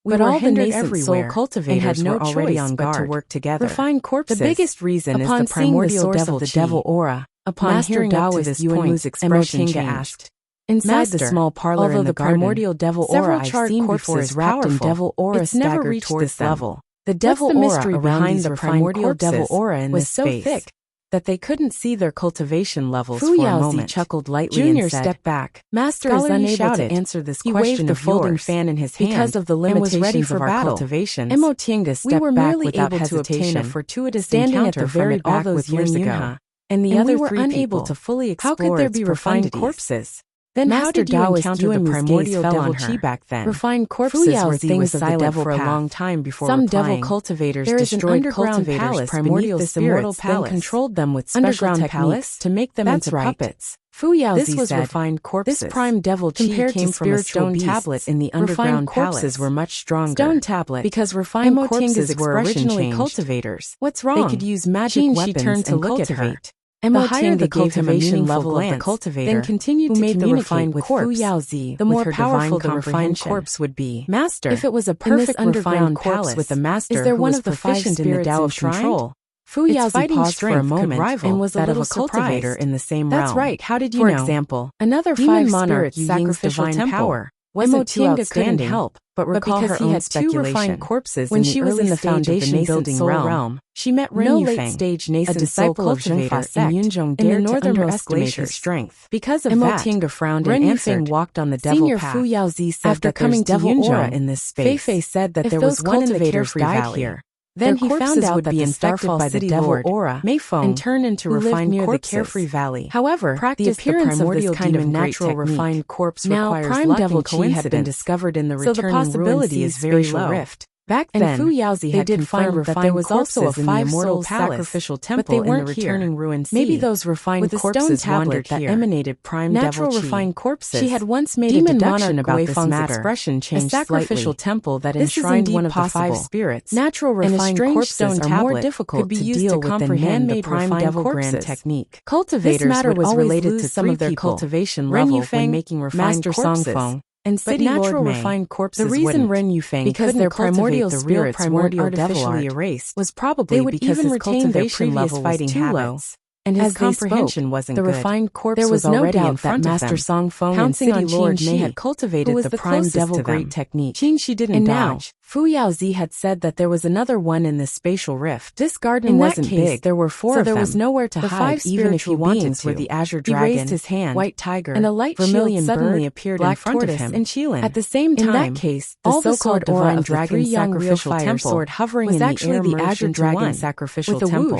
S1: We were all the nascent soul cultivators had no already on guard to work together. Refined corpses. The biggest reason is the primordial devil the devil aura. Upon Master hearing up to this point, Emotinga asked. Inside the small parlor in the primordial devil aura I've seen before is wrapped in devil aura never reached this level. The devil aura behind the primordial devil aura in was so thick that they couldn't see their cultivation levels for a moment. Chuckled lightly Junior and said, "Step back. Master is unable to answer this question. He waved the folding fan in his hand because of the limitations of our cultivations. Emotinga stepped back without hesitation, able to obtain a fortuitous encounter from it all those years ago, and the other 3 unable to fully explore. How could there be refined corpses? Then how did you encounter the primordial devil chi back then? Refined corpses were things of the devil for a long time before some devil cultivators destroyed cultivators primordial this immortal palace, then controlled them with special techniques to make them into puppets. This was refined corpses. This prime devil chi came from a stone tablet in the underground palace. Corpses were much stronger. Stone tablet because refined corpses were originally cultivators. What's wrong? They could use magic weapons to look at her. The higher the cultivation level of the cultivator, then continued to communicate with Fu Yaozi, the more powerful the refined corpse would be. Master, if it was a perfect underground corpse with a master, is there one of the 5 spirits in the Tao of control? Fu Yaozi paused for a moment and was a little cultivator in the same realm. That's right. How did you know? For example, another 5 spirits sacrificial divine power. Emotinga couldn't help but recall her own speculation. Corpses when she was in the foundation building realm. She met Ren Yufeng, stage nascent a disciple of Zhengfa sect, in the northernmost glacier strength. Because of Emotinga frowned and answered, walked on the devil Senior path. Fu Yaozi said after coming to Yunzhong in this space, Fei said that there was one in the Carefree Valley here. Then he found out that the infected by the devil aura and turn into refined near the Carefree Valley. However, the appearance of this kind of natural refined corpse requires prime devil chi had been discovered in the returning so the possibility is very low. Rift. Back then, Fu Yaozi had confirmed that there was also a 5-soul sacrificial temple but they weren't in the returning ruin sea. Maybe those refined with corpses wandered that emanated prime natural devil chi. Refined corpses. She had once made a deduction about this matter. Expression changed a sacrificial temple that enshrined one of the 5 spirits. Natural refined corpses are more difficult to deal with than man-made prime devil grand technique. Cultivators would was related to some of their cultivation level when making refined corpses. And city natural refined corpses the reason Ren Yufeng because their primordial spirits weren't artificially erased was probably they would because even his cultivation level fighting habits. And his comprehension wasn't good. The refined corpse there was no doubt that Master Song Feng and City Lord May had cultivated the prime devil great technique. She didn't dodge. Fu Yaozi had said that there was another one in this spatial rift. This garden wasn't big. There were 4 of them. So there was nowhere to hide even if he wanted to. Were the Azure Dragon, he raised his hand, White Tiger, and a light vermilion suddenly appeared in front of him. And Qilin. At the same time, in that case, the so-called divine dragon sacrificial temple sword hovering was actually the Azure Dragon sacrificial temple.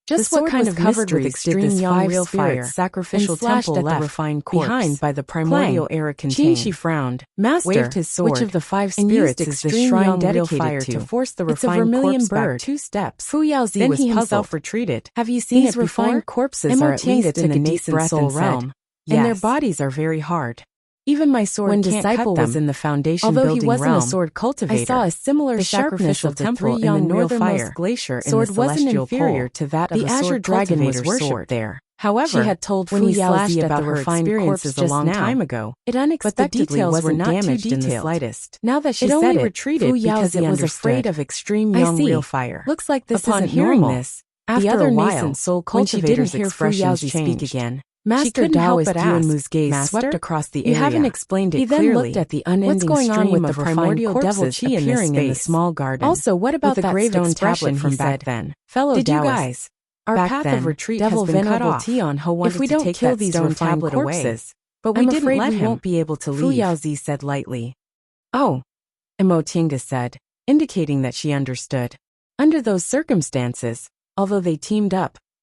S1: Just what kind of covered with extreme young real fire sacrificial temple left refined corpse behind by the primordial era contained. She frowned. Master waved his sword. Which of the 5 spirits is the shrine dedicated to force the refined corpse back 2 steps? Fu Yaozi then was he himself retreated. Have you seen these refined corpses are at least in the nascent soul realm, and their bodies are very hard. Even my sword disciple was in the foundation although building he wasn't realm, a sword cultivator. I saw a similar sharpness of the temple in the northernmost glacier in sword the wasn't inferior to that of the Azure Dragon was worshipped there. However, she had told Fu Yaozi about her refined experiences a long time ago. It unexpectedly wasn't damaged in the slightest. Now that she said it, retreated because it was afraid of extreme young real fire. Looks like this isn't normal. After the other nascent soul cultivator's expressions speak again. Master Taoist Yuanmu's gaze swept across the area. You haven't explained it clearly. He then looked at the unending stream with the primordial devil chi appearing in the small garden. Also, what about that stone tablet from back then? Fellow Did you guys? Our path of retreat has been cut off. If we don't kill these refined corpses, but we didn't let him. We won't be able to leave. Fu Yaozi said lightly. Oh, Emotinga said, indicating that she understood. Under those circumstances, although they teamed up,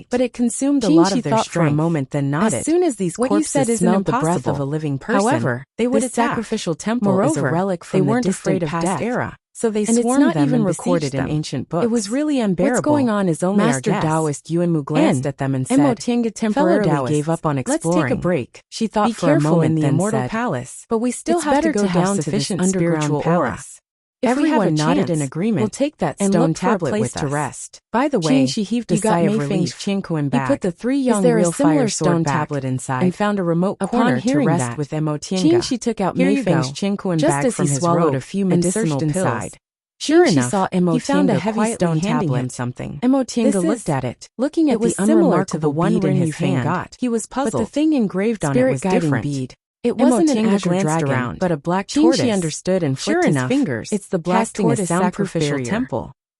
S1: night. But it consumed a lot of their strength for a moment, then nodded. As soon as these corpses smelled the breath of a living person, however, they would attack. Sacrificial temple is a relic from the distant past era. So they swarmed them and recorded in ancient books. It was really unbearable. What's going on is only Master our guess. Taoist Yuan Mu glanced at them and said, Emotianga temporarily gave up on exploring. Let's take a break. She thought be for a moment, in the immortal palace. But we still have to go down to this underground palace. Everyone nodded in agreement. We'll take that stone tablet with us to rest. By the way, she heaved a sigh of relief. He put the 3 young real fire stone tablet inside and found a remote corner to rest with Emotianga. She took out Mayfeng's Chinquan bag from his robe a few medicinal pills. Sure enough, he found a heavy stone tablet. Something. Emotianga looked at it, looking at the unremarkable bead in his hand. He was puzzled, but the thing engraved on it was different. Bead. It wasn't an azure dragon, but a black tortoise. She understood and flicked his fingers. It's the black tortoise sacrificial temple.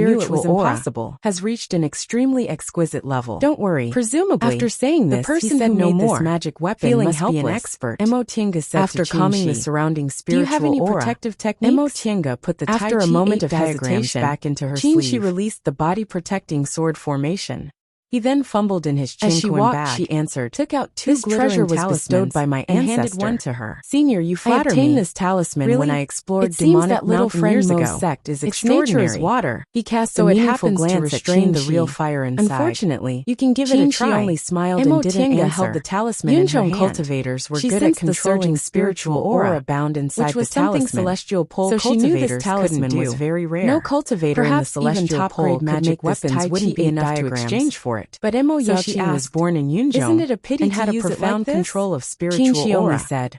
S1: I knew it was
S2: spiritual aura
S1: impossible,
S2: has reached an extremely exquisite level.
S1: Don't worry.
S2: Presumably,
S1: After saying this,
S2: the person
S1: he said
S2: who
S1: no
S2: made
S1: more.
S2: this magic weapon
S1: Feeling
S2: must be an
S1: helpless,
S2: expert.
S1: Emotinga said
S2: After
S1: to
S2: calming the
S1: Qingxi,
S2: surrounding
S1: "Do
S2: spiritual
S1: you have any
S2: aura,
S1: protective techniques?"
S2: Emotinga put the
S1: After
S2: Tai
S1: a
S2: Chi
S1: moment of
S2: diagrams
S1: hesitation,
S2: back into her
S1: Qingxi
S2: sleeve.
S1: released the body-protecting sword formation. He then fumbled in his
S2: As she
S1: Qingquan
S2: walked,
S1: bag,
S2: she answered,
S1: took out 2
S2: "This
S1: glittering
S2: treasure was
S1: talismans
S2: bestowed by my
S1: and
S2: ancestor.
S1: handed one to her.
S2: Senior, you
S1: I
S2: flatter
S1: obtained
S2: me.
S1: this talisman
S2: Really?
S1: when I explored
S2: It seems
S1: demonic
S2: that little
S1: mountain
S2: friend
S1: years
S2: Mo's
S1: ago.
S2: sect is
S1: Its nature
S2: extraordinary."
S1: is water.
S2: He cast
S1: So
S2: a
S1: it
S2: meaningful
S1: happens to
S2: glance
S1: restrain
S2: at
S1: the real
S2: Qingxi.
S1: fire inside.
S2: Unfortunately,
S1: You can give it a
S2: Qingxi
S1: try.
S2: only smiled and didn't
S1: Emotinga
S2: answer.
S1: held the talisman in her
S2: Yunzhong
S1: hand.
S2: cultivators were
S1: She
S2: good at
S1: sensed the
S2: controlling
S1: surging
S2: spiritual aura bound inside
S1: which was
S2: the
S1: something
S2: talisman.
S1: celestial pole
S2: So she knew this
S1: cultivators
S2: talisman
S1: couldn't
S2: was
S1: do.
S2: very rare.
S1: No cultivator in the
S2: Perhaps even
S1: celestial
S2: top-grade
S1: pole could
S2: magic
S1: make this
S2: weapons
S1: Tai
S2: wouldn't
S1: Chi
S2: be enough to
S1: diagrams.
S2: exchange for it.
S1: But Emo
S2: So
S1: Yaoqi
S2: she
S1: was
S2: asked,
S1: born in Yunzhong
S2: "Isn't it a pity
S1: and
S2: to
S1: had a
S2: use it like
S1: profound
S2: this?"
S1: control of spiritual
S2: Qingxi only
S1: aura.
S2: said,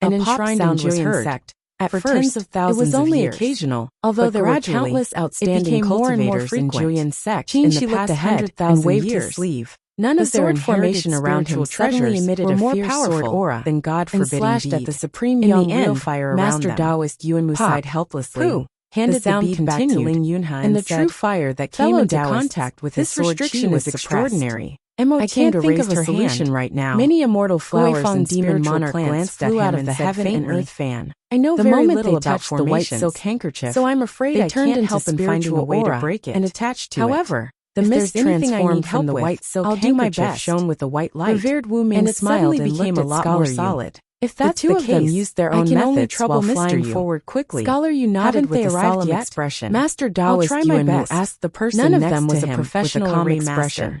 S1: and
S2: A pop
S1: enshrined in
S2: sound was
S1: Julian
S2: heard.
S1: sect.
S2: At
S1: For
S2: first,
S1: tens of thousands
S2: it was
S1: of
S2: only
S1: years.
S2: occasional,
S1: Although
S2: but
S1: there were
S2: gradually,
S1: countless
S2: it
S1: outstanding
S2: became more and more
S1: cultivators in
S2: frequent.
S1: Julian's sect
S2: Qin
S1: in
S2: she
S1: the
S2: looked
S1: past
S2: ahead
S1: 100,000
S2: and waved
S1: years.
S2: his sleeve.
S1: None
S2: The
S1: of their
S2: sword
S1: inherited
S2: formation around him
S1: spiritual
S2: suddenly
S1: treasures
S2: emitted
S1: were
S2: a
S1: more
S2: fierce sword
S1: powerful
S2: aura
S1: than
S2: and
S1: God-forbidding
S2: slashed at
S1: bead.
S2: the supreme
S1: In
S2: young
S1: the
S2: real
S1: end,
S2: fire around
S1: Master
S2: them.
S1: Taoist Yuan Mu
S2: Pop.
S1: sighed helplessly,
S2: Pooh.
S1: handed
S2: The sound
S1: the bead back to
S2: continued,
S1: Ling Yunha
S2: and the
S1: said,
S2: true fire that came
S1: fellow
S2: into
S1: Taoists,
S2: contact with his
S1: this
S2: sword
S1: restriction
S2: chi
S1: is
S2: was
S1: extraordinary.
S2: I can't think of a
S1: her
S2: solution
S1: hand.
S2: right now.
S1: Many immortal flowers
S2: Guifeng
S1: and
S2: demon
S1: spiritual
S2: monarch
S1: plants
S2: glanced
S1: flew
S2: at
S1: out
S2: him
S1: of
S2: and
S1: the
S2: said
S1: heaven and
S2: faintly,
S1: earth fan.
S2: I know
S1: The
S2: very
S1: moment
S2: little
S1: they
S2: about
S1: touched the white
S2: formations,
S1: silk handkerchief,
S2: so I'm afraid
S1: they
S2: I
S1: turned
S2: can't
S1: into
S2: help in finding a
S1: spiritual
S2: way to
S1: aura
S2: break it
S1: and attached to
S2: However,
S1: it.
S2: if
S1: If
S2: there's
S1: there's
S2: anything
S1: anything
S2: I
S1: I
S2: need
S1: need
S2: help
S1: from the
S2: with,
S1: white silk
S2: I'll do my
S1: handkerchief
S2: best.
S1: shone with a white light.
S2: Revered Wu Ming
S1: And it
S2: smiled
S1: suddenly
S2: and
S1: became
S2: looked
S1: a
S2: at
S1: lot more
S2: Scholar Yu.
S1: solid.
S2: If
S1: The
S2: that's
S1: two
S2: the
S1: of them
S2: case,
S1: used their
S2: I
S1: own
S2: can only
S1: methods
S2: trouble
S1: while
S2: Mr.
S1: flying
S2: Yu.
S1: forward quickly.
S2: Scholar Yu nodded
S1: Haven't
S2: with
S1: they
S2: a
S1: arrived
S2: solemn
S1: yet?
S2: expression.
S1: Master
S2: I'll
S1: Taoist
S2: try my
S1: Yuan Mu
S2: best.
S1: asked the person
S2: None of
S1: next
S2: them was
S1: to
S2: a
S1: him
S2: professional
S1: with a calm
S2: array
S1: expression.
S2: master.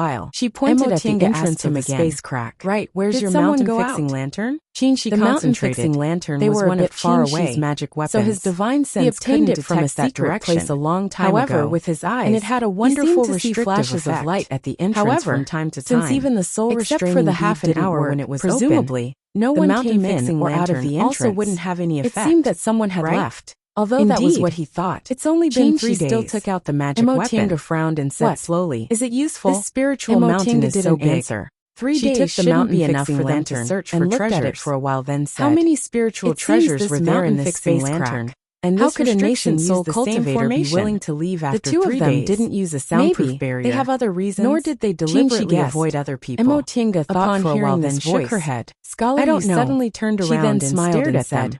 S2: while.
S1: She pointed at the
S2: Emotinga
S1: entrance
S2: asked him
S1: of the
S2: again.
S1: space crack.
S2: Right, where's
S1: Did
S2: your
S1: someone
S2: mountain
S1: go
S2: fixing
S1: out?
S2: lantern?
S1: She
S2: The mountain fixing lantern
S1: They
S2: was
S1: were
S2: one
S1: a
S2: of
S1: bit far
S2: Qingshi's
S1: away,
S2: magic weapons,
S1: so his divine sense
S2: he obtained
S1: couldn't
S2: it from a
S1: detect that
S2: secret
S1: direction.
S2: place a long time
S1: However,
S2: ago,
S1: with his eyes,
S2: and it had a
S1: he
S2: wonderful
S1: seemed to see
S2: restrictive
S1: flashes
S2: effect.
S1: of light at the entrance
S2: However,
S1: from time to time.
S2: since even the soul
S1: Except for
S2: restraining
S1: the
S2: bead
S1: half an
S2: didn't
S1: hour
S2: work,
S1: when it was
S2: presumably,
S1: open, no
S2: the
S1: one
S2: mountain
S1: came in
S2: fixing
S1: or out of
S2: lantern
S1: the
S2: also
S1: entrance.
S2: wouldn't have any effect.
S1: It seemed that someone had
S2: right?
S1: left. Although that was
S2: Indeed.
S1: what he thought.
S2: It's only been 3 days.
S1: still took out the magic
S2: Emotinga
S1: weapon.
S2: frowned and said
S1: What?
S2: slowly,
S1: Is it useful?
S2: This spiritual mountain is so
S1: didn't
S2: big.
S1: answer.
S2: 3
S1: She
S2: days
S1: took the
S2: shouldn't
S1: mountain
S2: be enough
S1: fixing
S2: for them
S1: lantern
S2: to search
S1: and
S2: for
S1: looked
S2: treasures.
S1: at it for a while, then said,
S2: How many spiritual
S1: "It seems
S2: treasures
S1: this
S2: were there in
S1: mountain
S2: this
S1: fixing
S2: space
S1: lantern.
S2: crack? And
S1: How
S2: this
S1: could an
S2: restriction
S1: ancient
S2: use
S1: soul
S2: the same
S1: cultivator be
S2: formation?
S1: willing to leave after
S2: The 2
S1: 3
S2: of them
S1: days?
S2: didn't use a soundproof
S1: Maybe
S2: barrier.
S1: they have other reasons,
S2: Nor did they deliberately
S1: guessed.
S2: avoid other people.
S1: Emotinga thought
S2: Upon
S1: for a while,
S2: hearing
S1: then
S2: this
S1: shook
S2: voice,
S1: her head.
S2: Scholarly
S1: I don't know.
S2: suddenly turned
S1: She
S2: around
S1: then
S2: and
S1: smiled
S2: stared
S1: and
S2: at them.
S1: said,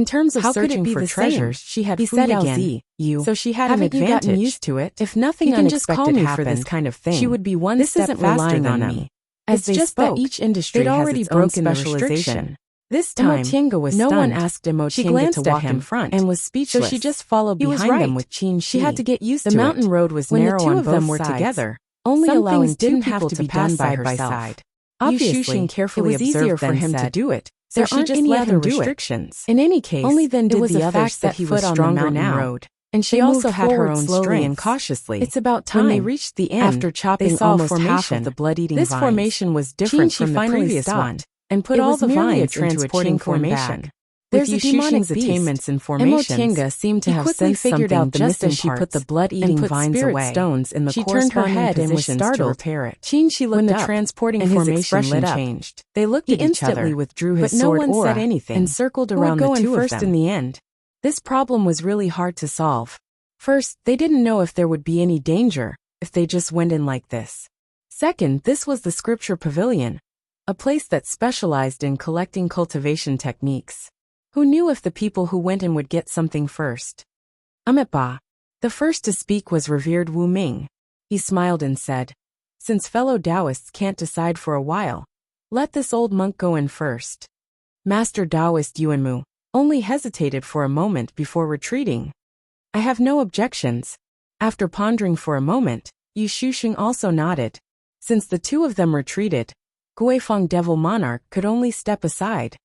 S1: In terms of
S2: How could it
S1: searching
S2: be
S1: for
S2: the same?
S1: treasures, she had
S2: He
S1: food
S2: said
S1: again.
S2: you.
S1: So she had an
S2: Haven't you gotten
S1: advantage.
S2: used to it?
S1: If nothing
S2: He can just
S1: unexpected
S2: call me
S1: happened,
S2: for this kind of thing.
S1: she would be one
S2: This
S1: step
S2: isn't
S1: faster
S2: relying
S1: than
S2: on
S1: them.
S2: me.
S1: As
S2: It's
S1: they
S2: just
S1: spoke,
S2: that each industry
S1: they'd
S2: has
S1: already
S2: its own
S1: broken the
S2: specialization.
S1: restriction. This time,
S2: Emotienga was
S1: no one
S2: stunned.
S1: asked
S2: She
S1: Emotienga
S2: glanced
S1: to
S2: at
S1: walk
S2: him
S1: in front
S2: and was speechless.
S1: so she just followed
S2: He was
S1: behind them
S2: right.
S1: with Qin Shi.
S2: She had to get used
S1: The
S2: to
S1: mountain
S2: it.
S1: road was
S2: When the
S1: narrow
S2: two
S1: on
S2: of them
S1: both
S2: were
S1: sides,
S2: together,
S1: only
S2: some
S1: allowing
S2: things
S1: two
S2: didn't
S1: people
S2: have
S1: to
S2: to
S1: be
S2: be
S1: done
S2: done
S1: side
S2: by
S1: by
S2: herself.
S1: side.
S2: Obviously,
S1: Yushin carefully
S2: it was easier
S1: observed
S2: for
S1: then
S2: him to
S1: said,
S2: do it.
S1: So
S2: There
S1: she
S2: aren't
S1: just
S2: any
S1: let
S2: other
S1: him do it.
S2: restrictions.
S1: In any case,
S2: Only then did
S1: it was
S2: the
S1: the
S2: others
S1: fact that he was
S2: foot on the
S1: stronger
S2: mountain
S1: now.
S2: road.
S1: And she
S2: They
S1: also
S2: moved
S1: had her
S2: forward
S1: own
S2: slowly
S1: strengths.
S2: and cautiously.
S1: It's about time.
S2: When they reached the end,
S1: After chopping
S2: they saw
S1: almost half
S2: formation.
S1: of the blood-eating
S2: This
S1: vines.
S2: formation was different
S1: Qin Shi
S2: from the
S1: finally
S2: previous
S1: stopped
S2: one
S1: and put
S2: It
S1: all
S2: was
S1: the
S2: merely a
S1: vines into a
S2: transporting
S1: chain formation.
S2: formation.
S1: There's
S2: With
S1: a demonic
S2: Yushushin's
S1: beast.
S2: attainments and formations,
S1: Emotenga seemed to
S2: he
S1: have
S2: quickly
S1: sensed
S2: figured
S1: something
S2: out the
S1: just as
S2: missing
S1: she put the
S2: parts
S1: blood-eating
S2: and put
S1: vines
S2: spirit
S1: away.
S2: stones in the
S1: She turned her
S2: corresponding
S1: head and was
S2: positions
S1: startled.
S2: to repair it.
S1: She looked
S2: When the
S1: up,
S2: transporting
S1: and his
S2: formation
S1: expression
S2: lit up,
S1: changed.
S2: they looked
S1: He
S2: at each
S1: instantly
S2: other,
S1: withdrew his
S2: but no
S1: sword
S2: one
S1: aura
S2: said anything
S1: and circled
S2: Who would
S1: around
S2: go
S1: the
S2: in
S1: two
S2: first
S1: of them.
S2: in the end? This problem was really hard to solve. First, they didn't know if there would be any danger if they just went in like this. Second, this was the scripture pavilion, a place that specialized in collecting cultivation techniques. Who knew if the people who went in would get something first? Ba. The first to speak was revered Wu Ming. He smiled and said, "Since fellow Taoists can't decide for a while, let this old monk go in first." Master Taoist Yuanmu only hesitated for a moment before retreating. "I have no objections." After pondering for a moment, Yu Shuxing also nodded. Since the two of them retreated, Guifeng Devil Monarch could only step aside.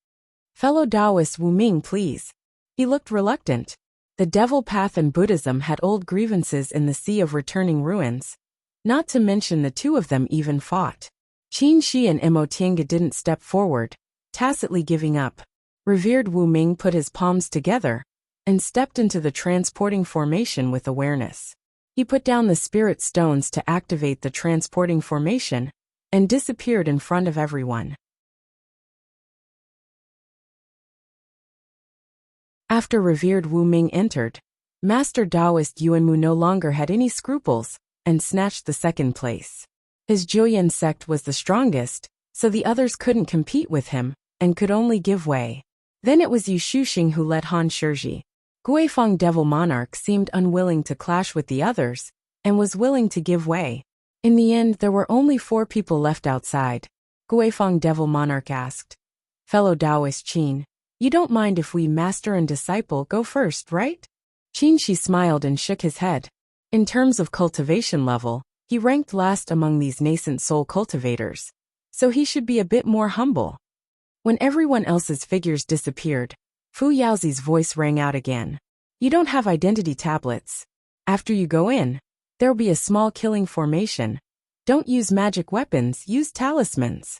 S2: "Fellow Taoist Wu Ming, please." He looked reluctant. The Devil Path and Buddhism had old grievances in the sea of returning ruins. Not to mention the two of them even fought. Qin Shi and Emotenga didn't step forward, tacitly giving up. Revered Wu Ming put his palms together and stepped into the transporting formation with awareness. He put down the spirit stones to activate the transporting formation and disappeared in front of everyone. After revered Wu Ming entered, Master Taoist Yuanmu no longer had any scruples and snatched the second place. His Julian sect was the strongest, so the others couldn't compete with him and could only give way. Then it was Yu Shuxing who led Han Shizhi. Guifeng Devil Monarch seemed unwilling to clash with the others and was willing to give way. In the end, there were only 4 people left outside. Guifeng Devil Monarch asked, "Fellow Taoist Qin, you don't mind if we master and disciple go first, right?" Qin Shi smiled and shook his head. In terms of cultivation level, he ranked last among these nascent soul cultivators, so he should be a bit more humble. When everyone else's figures disappeared, Fu Yaozi's voice rang out again. "You don't have identity tablets. After you go in, there'll be a small killing formation. Don't use magic weapons, use talismans."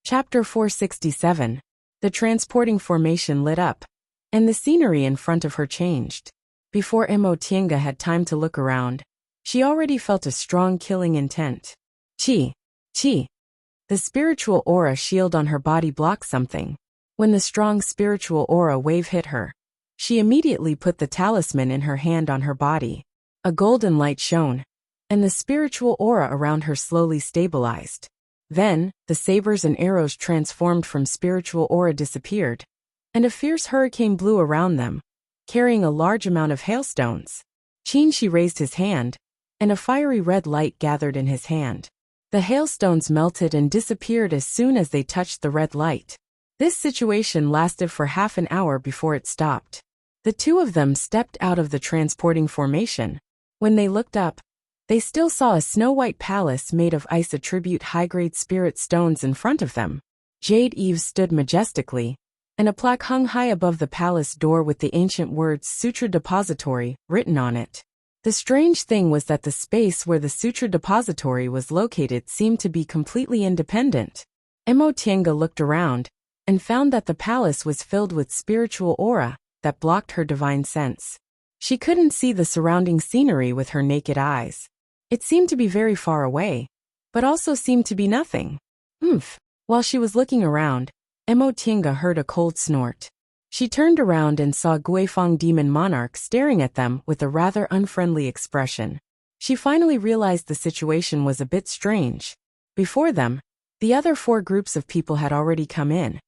S2: Chapter 467. The transporting formation lit up, and the scenery in front of her changed. Before Emotenga had time to look around, she already felt a strong killing intent. Qi. Qi. The spiritual aura shield on her body blocked something. When the strong spiritual aura wave hit her, she immediately put the talisman in her hand on her body. A golden light shone, and the spiritual aura around her slowly stabilized. Then, the sabers and arrows transformed from spiritual aura disappeared, and a fierce hurricane blew around them, carrying a large amount of hailstones. Qin Shi raised his hand, and a fiery red light gathered in his hand. The hailstones melted and disappeared as soon as they touched the red light. This situation lasted for half an hour before it stopped. The two of them stepped out of the transporting formation. When they looked up, they still saw a snow-white palace made of ice attribute high-grade spirit stones in front of them. Jade eaves stood majestically, and a plaque hung high above the palace door with the ancient words Sutra Depository written on it. The strange thing was that the space where the Sutra Depository was located seemed to be completely independent. Emotenga looked around and found that the palace was filled with spiritual aura that blocked her divine sense. She couldn't see the surrounding scenery with her naked eyes. It seemed to be very far away, but also seemed to be nothing. While she was looking around, Emotenga heard a cold snort. She turned around and saw Guifeng Demon Monarch staring at them with a rather unfriendly expression. She finally realized the situation was a bit strange. Before them, the other 4 groups of people had already come in,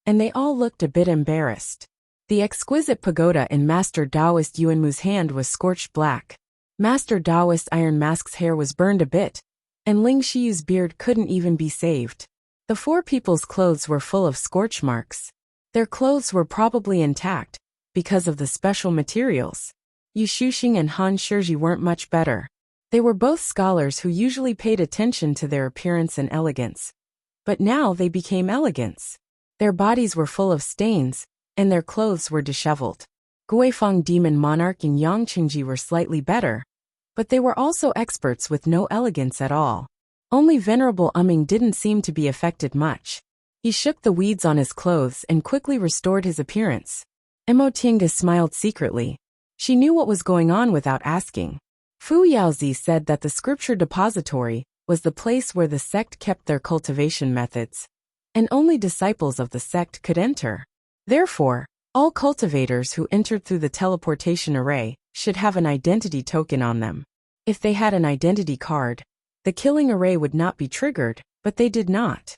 S2: and they all looked a bit embarrassed. The exquisite pagoda in Master Taoist Yuanmu's hand was scorched black. Master Taoist Iron Mask's hair was burned a bit, and Ling Shiyu's beard couldn't even be saved. The 4 people's clothes were full of scorch marks. Their clothes were probably intact, because of the special materials. Yu Shuxing and Han Shizhi weren't much better. They were both scholars who usually paid attention to their appearance and elegance. But now they became elegants. Their bodies were full of stains, and their clothes were disheveled. Guifeng Demon Monarch and Yang Qingji were slightly better, But they were also experts with no elegance at all. Only Venerable Umming didn't seem to be affected much. He shook the weeds on his clothes and quickly restored his appearance. Emotinga smiled secretly. She knew what was going on without asking. Fu Yaozi said that the scripture depository was the place where the sect kept their cultivation methods, and only disciples of the sect could enter. Therefore, all cultivators who entered through the teleportation array should have an identity token on them. If they had an identity card, the killing array would not be triggered, but they did not.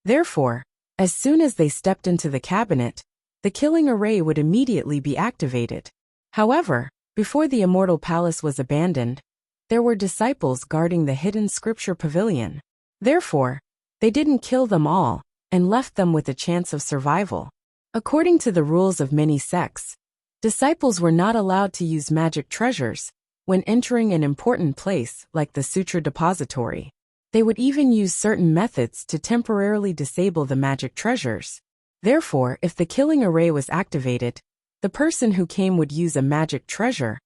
S2: Therefore, as soon as they stepped into the cabinet, the killing array would immediately be activated. However, before the Immortal Palace was abandoned, there were disciples guarding the hidden scripture pavilion. Therefore, they didn't kill them all and left them with a chance of survival. According to the rules of many sects, disciples were not allowed to use magic treasures when entering an important place like the Sutra Depository. They would even use certain methods to temporarily disable the magic treasures. Therefore, if the killing array was activated, the person who came would use a magic treasure,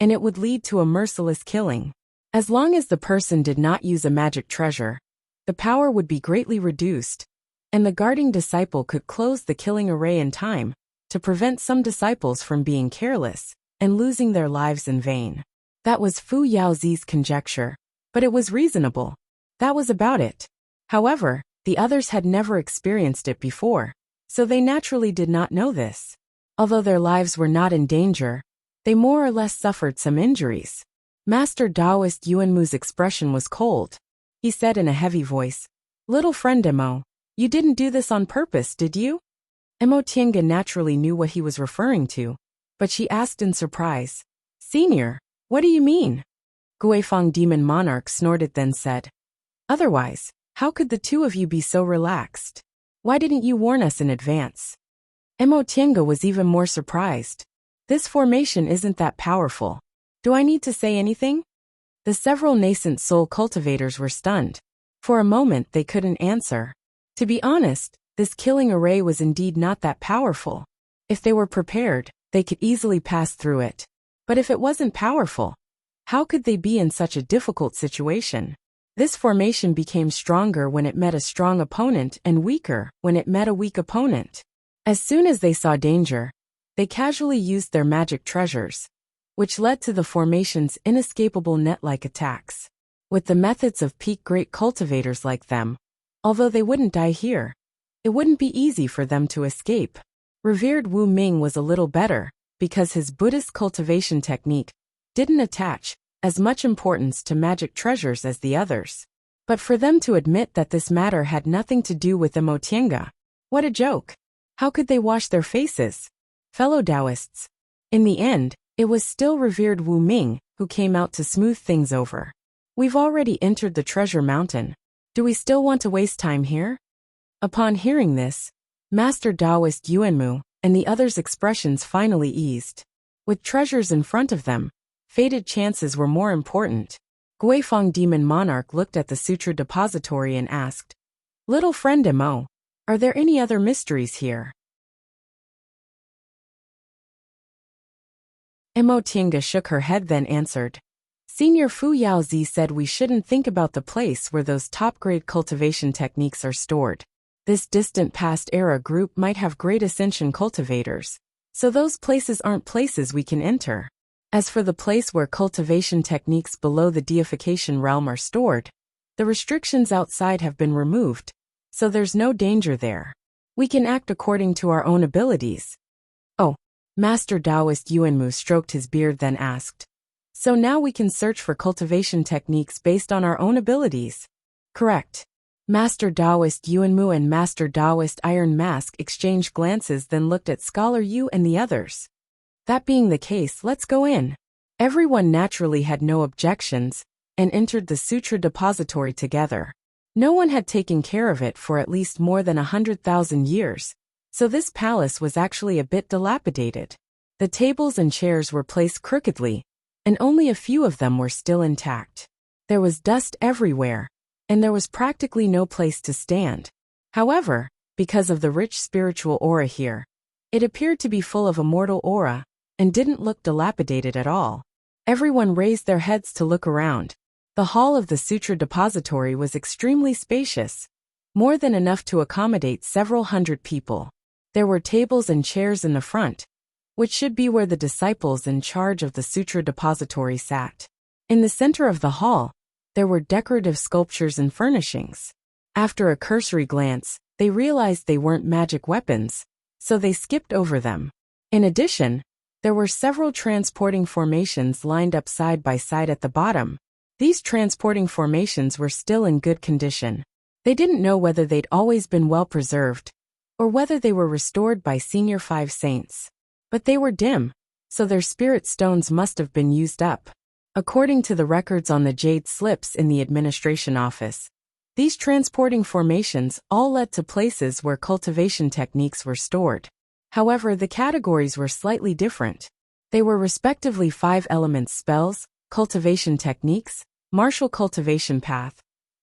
S2: and it would lead to a merciless killing. As long as the person did not use a magic treasure, the power would be greatly reduced, and the guarding disciple could close the killing array in time to prevent some disciples from being careless and losing their lives in vain. That was Fu Yaozi's conjecture, but it was reasonable. That was about it. However, the others had never experienced it before, so they naturally did not know this. Although their lives were not in danger, they more or less suffered some injuries. Master Taoist Yuanmu's expression was cold. He said in a heavy voice, "Little friend Emo, you didn't do this on purpose, did you?" Emo Tiange naturally knew what he was referring to, but she asked in surprise, "Senior, what do you mean?" Guifeng Demon Monarch snorted then said, "Otherwise, how could the two of you be so relaxed? Why didn't you warn us in advance?" Emo Tiange was even more surprised. "This formation isn't that powerful. Do I need to say anything?" The several nascent soul cultivators were stunned. For a moment they couldn't answer. To be honest, this killing array was indeed not that powerful. If they were prepared, they could easily pass through it. But if it wasn't powerful, how could they be in such a difficult situation? This formation became stronger when it met a strong opponent and weaker when it met a weak opponent. As soon as they saw danger, they casually used their magic treasures, which led to the formation's inescapable net-like attacks. With the methods of peak great cultivators like them, although they wouldn't die here, it wouldn't be easy for them to escape. Revered Wu Ming was a little better, because his Buddhist cultivation technique didn't attach as much importance to magic treasures as the others. But for them to admit that this matter had nothing to do with Emo Tiange, what a joke! How could they wash their faces? Fellow Taoists. In the end, it was still Revered Wu Ming who came out to smooth things over. "We've already entered the treasure mountain. Do we still want to waste time here?" Upon hearing this, Master Taoist Yuanmu and the others' expressions finally eased. With treasures in front of them, fated chances were more important. Guifeng Demon Monarch looked at the Sutra Depository and asked, "Little friend Emo, are there any other mysteries here?" Emo Tiange shook her head then answered, "Senior Fu Yaozi said we shouldn't think about the place where those top-grade cultivation techniques are stored. This distant past era group might have great ascension cultivators, so those places aren't places we can enter. As for the place where cultivation techniques below the deification realm are stored, the restrictions outside have been removed, so there's no danger there. We can act according to our own abilities." "Oh." Master Taoist Yuanmu stroked his beard then asked, "So now we can search for cultivation techniques based on our own abilities?" "Correct." Master Taoist Yuanmu and Master Taoist Iron Mask exchanged glances then looked at Scholar Yu and the others. "That being the case, let's go in." Everyone naturally had no objections and entered the Sutra Depository together. No one had taken care of it for at least more than 100,000 years, so this palace was actually a bit dilapidated. The tables and chairs were placed crookedly, and only a few of them were still intact. There was dust everywhere, and there was practically no place to stand. However, because of the rich spiritual aura here, it appeared to be full of immortal aura
S1: and didn't look dilapidated at all. Everyone raised their heads to look around. The hall of the Sutra Depository was extremely spacious, more than enough to accommodate several hundred people. There were tables and chairs in the front, which should be where the disciples in charge of the Sutra Depository sat. In the center of the hall, there were decorative sculptures and furnishings. After a cursory glance, they realized they weren't magic weapons, so they skipped over them. In addition, there were several transporting formations lined up side by side at the bottom. These transporting formations were still in good condition. They didn't know whether they'd always been well preserved, or whether they were restored by senior 5 saints. But they were dim, so their spirit stones must have been used up. According to the records on the jade slips in the administration office, these transporting formations all led to places where cultivation techniques were stored. However, the categories were slightly different. They were respectively 5 elements spells, cultivation techniques, martial cultivation path,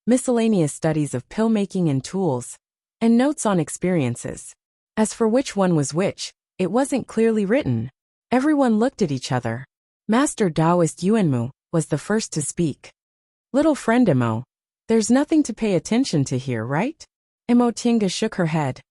S1: miscellaneous studies of pill making and tools, and notes on experiences. As for which one was which, it wasn't clearly written. Everyone looked at each other. Master Taoist Yuanmu was the first to speak. Little friend Imo, there's nothing to pay attention to here, right? Imo Tinga shook her head.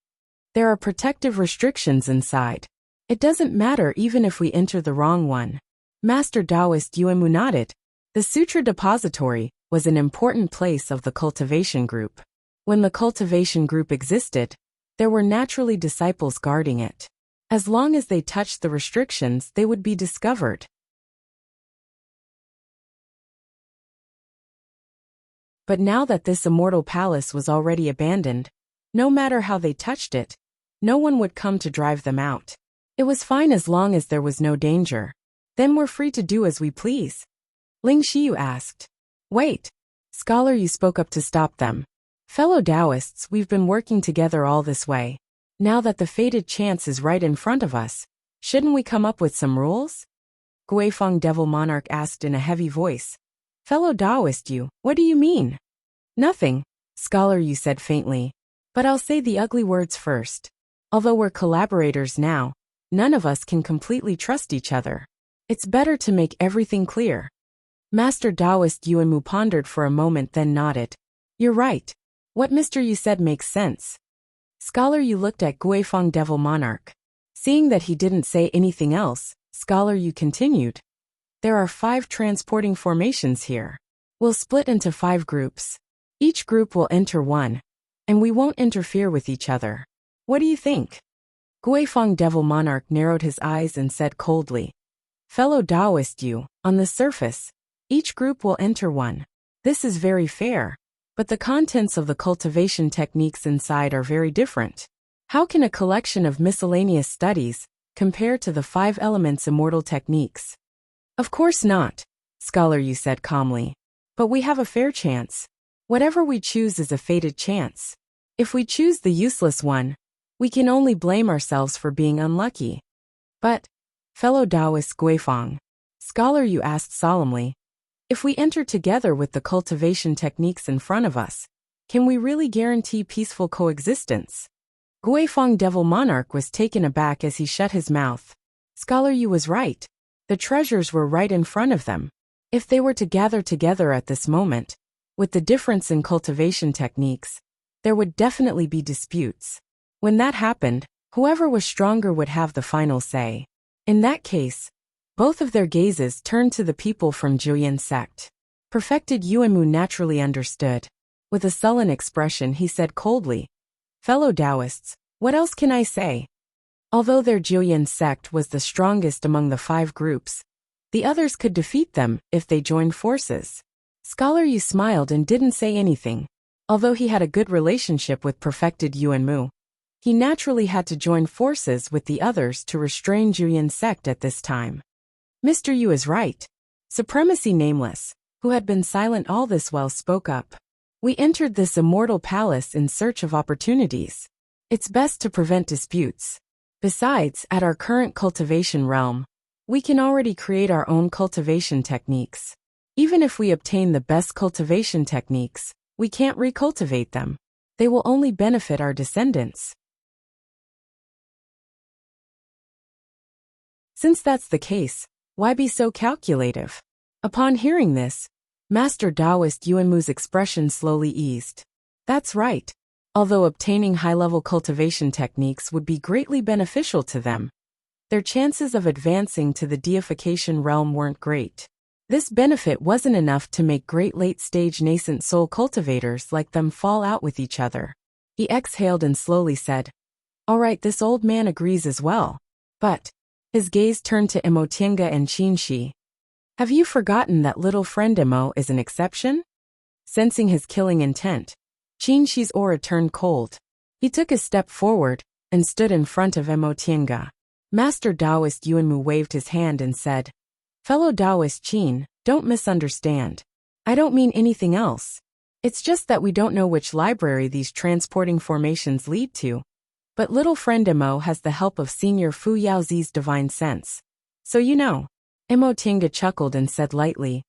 S1: There are protective restrictions inside. It doesn't matter even if we enter the wrong one. Master Taoist Yuanmu nodded. The Sutra Depository was an important place of the cultivation group. When the cultivation group existed, there were naturally disciples guarding it. As long as they touched the restrictions, they would be discovered. But now that this immortal palace was already abandoned, no matter how they touched it, no one would come to drive them out. It was fine as long as there was no danger. Then we're free to do as we please. Ling Xiyu asked. Wait. Scholar Yu spoke up to stop them. Fellow Taoists, we've been working together all this way. Now that the fated chance is right in front of us, shouldn't we come up with some rules? Guifeng Devil Monarch asked in a heavy voice. Fellow Taoist Yu, what do you mean? Nothing, Scholar Yu said faintly. But I'll say the ugly words first. Although we're collaborators now, none of us can completely trust each other. It's better to make everything clear. Master Taoist Yuanmu pondered for a moment then nodded. You're right. What Mr. Yu said makes sense. Scholar Yu looked at Guifeng Devil Monarch. Seeing that he didn't say anything else, Scholar Yu continued. There are 5 transporting formations here. We'll split into 5 groups. Each group will enter one, and we won't interfere with each other. What do you think? Guifeng Devil Monarch narrowed his eyes and said coldly. Fellow Taoist Yu, on the surface, each group will enter one. This is very fair, but the contents of the cultivation techniques inside are very different. How can a collection of miscellaneous studies compare to the 5 elements immortal techniques? Of course not, Scholar Yu said calmly. But we have a fair chance. Whatever we choose is a fated chance. If we choose the useless one, we can only blame ourselves for being unlucky. But, fellow Taoist Guifeng, Scholar Yu asked solemnly, if we enter together with the cultivation techniques in front of us, can we really guarantee peaceful coexistence? Guifeng Devil Monarch was taken aback as he shut his mouth. Scholar Yu was right. The treasures were right in front of them. If they were to gather together at this moment, with the difference in cultivation techniques, there would definitely be disputes. When that happened, whoever was stronger would have the final say. In that case, both of their gazes turned to the people from Juyin sect. Perfected Yuanmu naturally understood. With a sullen expression he said coldly, Fellow Taoists, what else can I say? Although their Juyin sect was the strongest among the 5 groups, the others could defeat them if they joined forces. Scholar Yu smiled and didn't say anything. Although he had a good relationship with Perfected Yuanmu, he naturally had to join forces with the others to restrain Juyin sect at this time. Mr. Yu is right. Supremacy Nameless, who had been silent all this while, spoke up. We entered this immortal palace in search of opportunities. It's best to prevent disputes. Besides, at our current cultivation realm, we can already create our own cultivation techniques. Even if we obtain the best cultivation techniques, we can't recultivate them. They will only benefit our descendants. Since that's the case, why be so calculative? Upon hearing this, Master Taoist Yuanmu's expression slowly eased. That's right. Although obtaining high-level cultivation techniques would be greatly beneficial to them, their chances of advancing to the deification realm weren't great. This benefit wasn't enough to make great late-stage nascent soul cultivators like them fall out with each other. He exhaled and slowly said, "All right, this old man agrees as well." But his gaze turned to Emotienga and Qinshi. "Have you forgotten that little friend Emo is an exception?" Sensing his killing intent, Qinshi's aura turned cold. He took a step forward and stood in front of Emotienga. Master Taoist Yuanmu waved his hand and said, "Fellow Taoist Qin, don't misunderstand. I don't mean anything else. It's just that we don't know which library these transporting formations lead to. But little friend Emo has the help of Senior Fu Yaozi's divine sense. So you know." Emotienga chuckled and said lightly,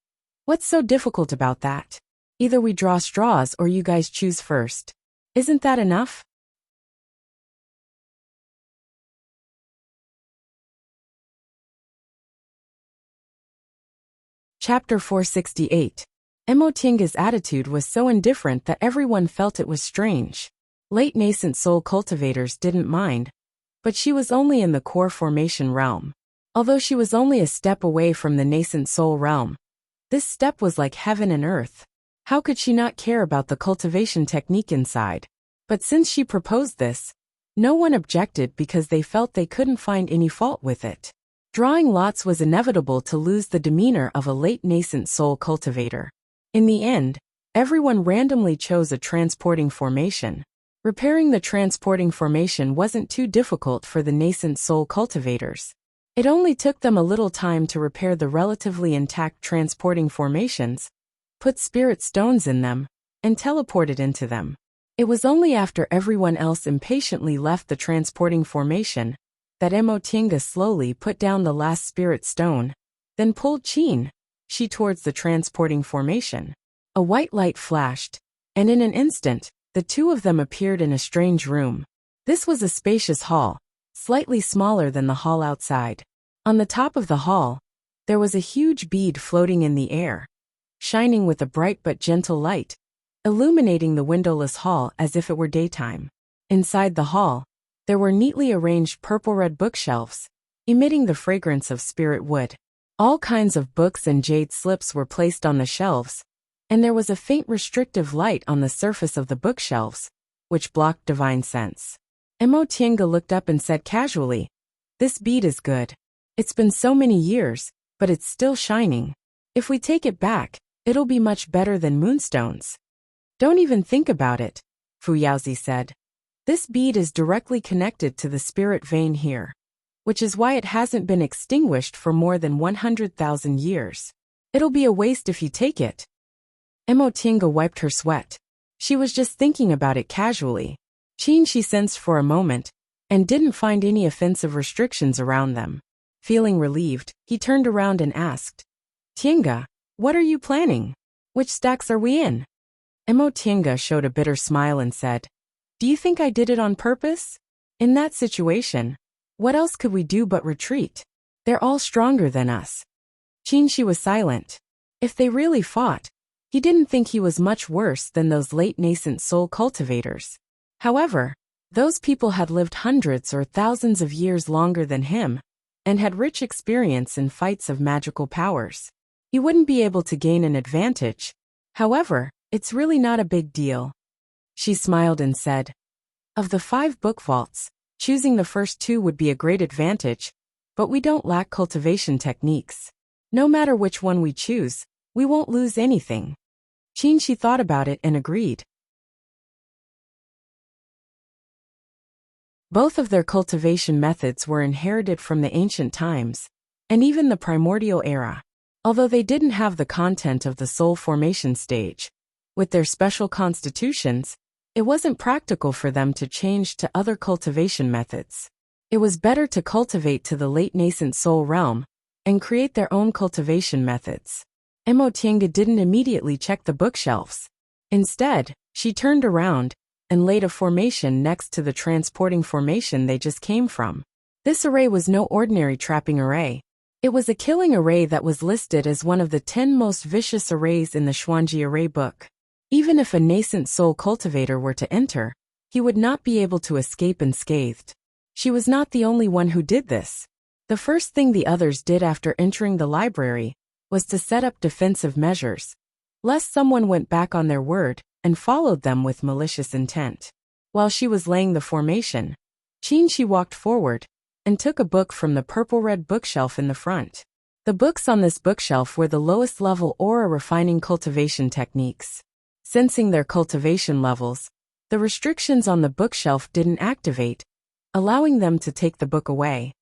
S1: "What's so difficult about that? Either we draw straws or you guys choose first. Isn't that enough?" Chapter 468. Emotienga's attitude was so indifferent that everyone felt it was strange. Late nascent soul cultivators didn't mind, but she was only in the core formation realm. Although she was only a step away from the nascent soul realm, this step was like heaven and earth. How could she not care about the cultivation technique inside? But since she proposed this, no one objected because they felt they couldn't find any fault with it. Drawing lots was inevitable to lose the demeanor of a late nascent soul cultivator. In the end, everyone randomly chose a transporting formation. Repairing the transporting formation wasn't too difficult for the nascent soul cultivators. It only took them a little time to repair the relatively intact transporting formations, put spirit stones in them, and teleported into them. It was only after everyone else impatiently left the transporting formation that Emotienga slowly put down the last spirit stone, then pulled she towards the transporting formation. A white light flashed, and in an instant, the two of them appeared in a strange room. This was a spacious hall, slightly smaller than the hall outside. On the top of the hall, there was a huge bead floating in the air, shining with a bright but gentle light, illuminating the windowless hall as if it were daytime. Inside the hall, there were neatly arranged purple-red bookshelves, emitting the fragrance of spirit wood. All kinds of books and jade slips were placed on the shelves, and there was a faint restrictive light on the surface of the bookshelves, which blocked divine sense. Emotienga looked up and said casually, "This bead is good. It's been so many years, but it's still shining. If we take it back, it'll be much better than moonstones." "Don't even think about it," Fu Yaozi said. "This bead is directly connected to the spirit vein here, which is why it hasn't been extinguished for more than 100,000 years. It'll be a waste if you take it." Emotienga wiped her sweat. She was just thinking about it casually. She sensed for a moment, and didn't find any offensive restrictions around them. Feeling relieved, he turned around and asked, "Tienga, what are you planning? Which stacks are we in?" Emotienga showed a bitter smile and said, "Do you think I did it on purpose? In that situation, what else could we do but retreat? They're all stronger than us." Qinshi was silent. If they really fought, he didn't think he was much worse than those late nascent soul cultivators. However, those people had lived hundreds or thousands of years longer than him, and had rich experience in fights of magical powers. He wouldn't be able to gain an advantage. However, it's really not a big deal. She smiled and said, "Of the 5 book vaults, choosing the first 2 would be a great advantage, but we don't lack cultivation techniques. No matter which one we choose, we won't lose anything." Qinshi thought about it and agreed. Both of their cultivation methods were inherited from the ancient times, and even the primordial era. Although they didn't have the content of the soul formation stage, with their special constitutions, it wasn't practical for them to change to other cultivation methods. It was better to cultivate to the late nascent soul realm, and create their own cultivation methods. Emotienga didn't immediately check the bookshelves. Instead, she turned around and laid a formation next to the transporting formation they just came from.
S2: This array was no ordinary trapping array. It was a killing array that was listed as one of the 10 most vicious arrays in the Xuanji array book. Even if a nascent soul cultivator were to enter, he would not be able to escape unscathed. She was not the only one who did this. The first thing the others did after entering the library was to set up defensive measures, lest someone went back on their word and followed them with malicious intent. While she was laying the formation, Qinshi walked forward and took a book from the purple-red bookshelf in the front. The books on this bookshelf were the lowest level aura refining cultivation techniques. Sensing their cultivation levels, the restrictions on the bookshelf didn't activate, allowing them to take the book away.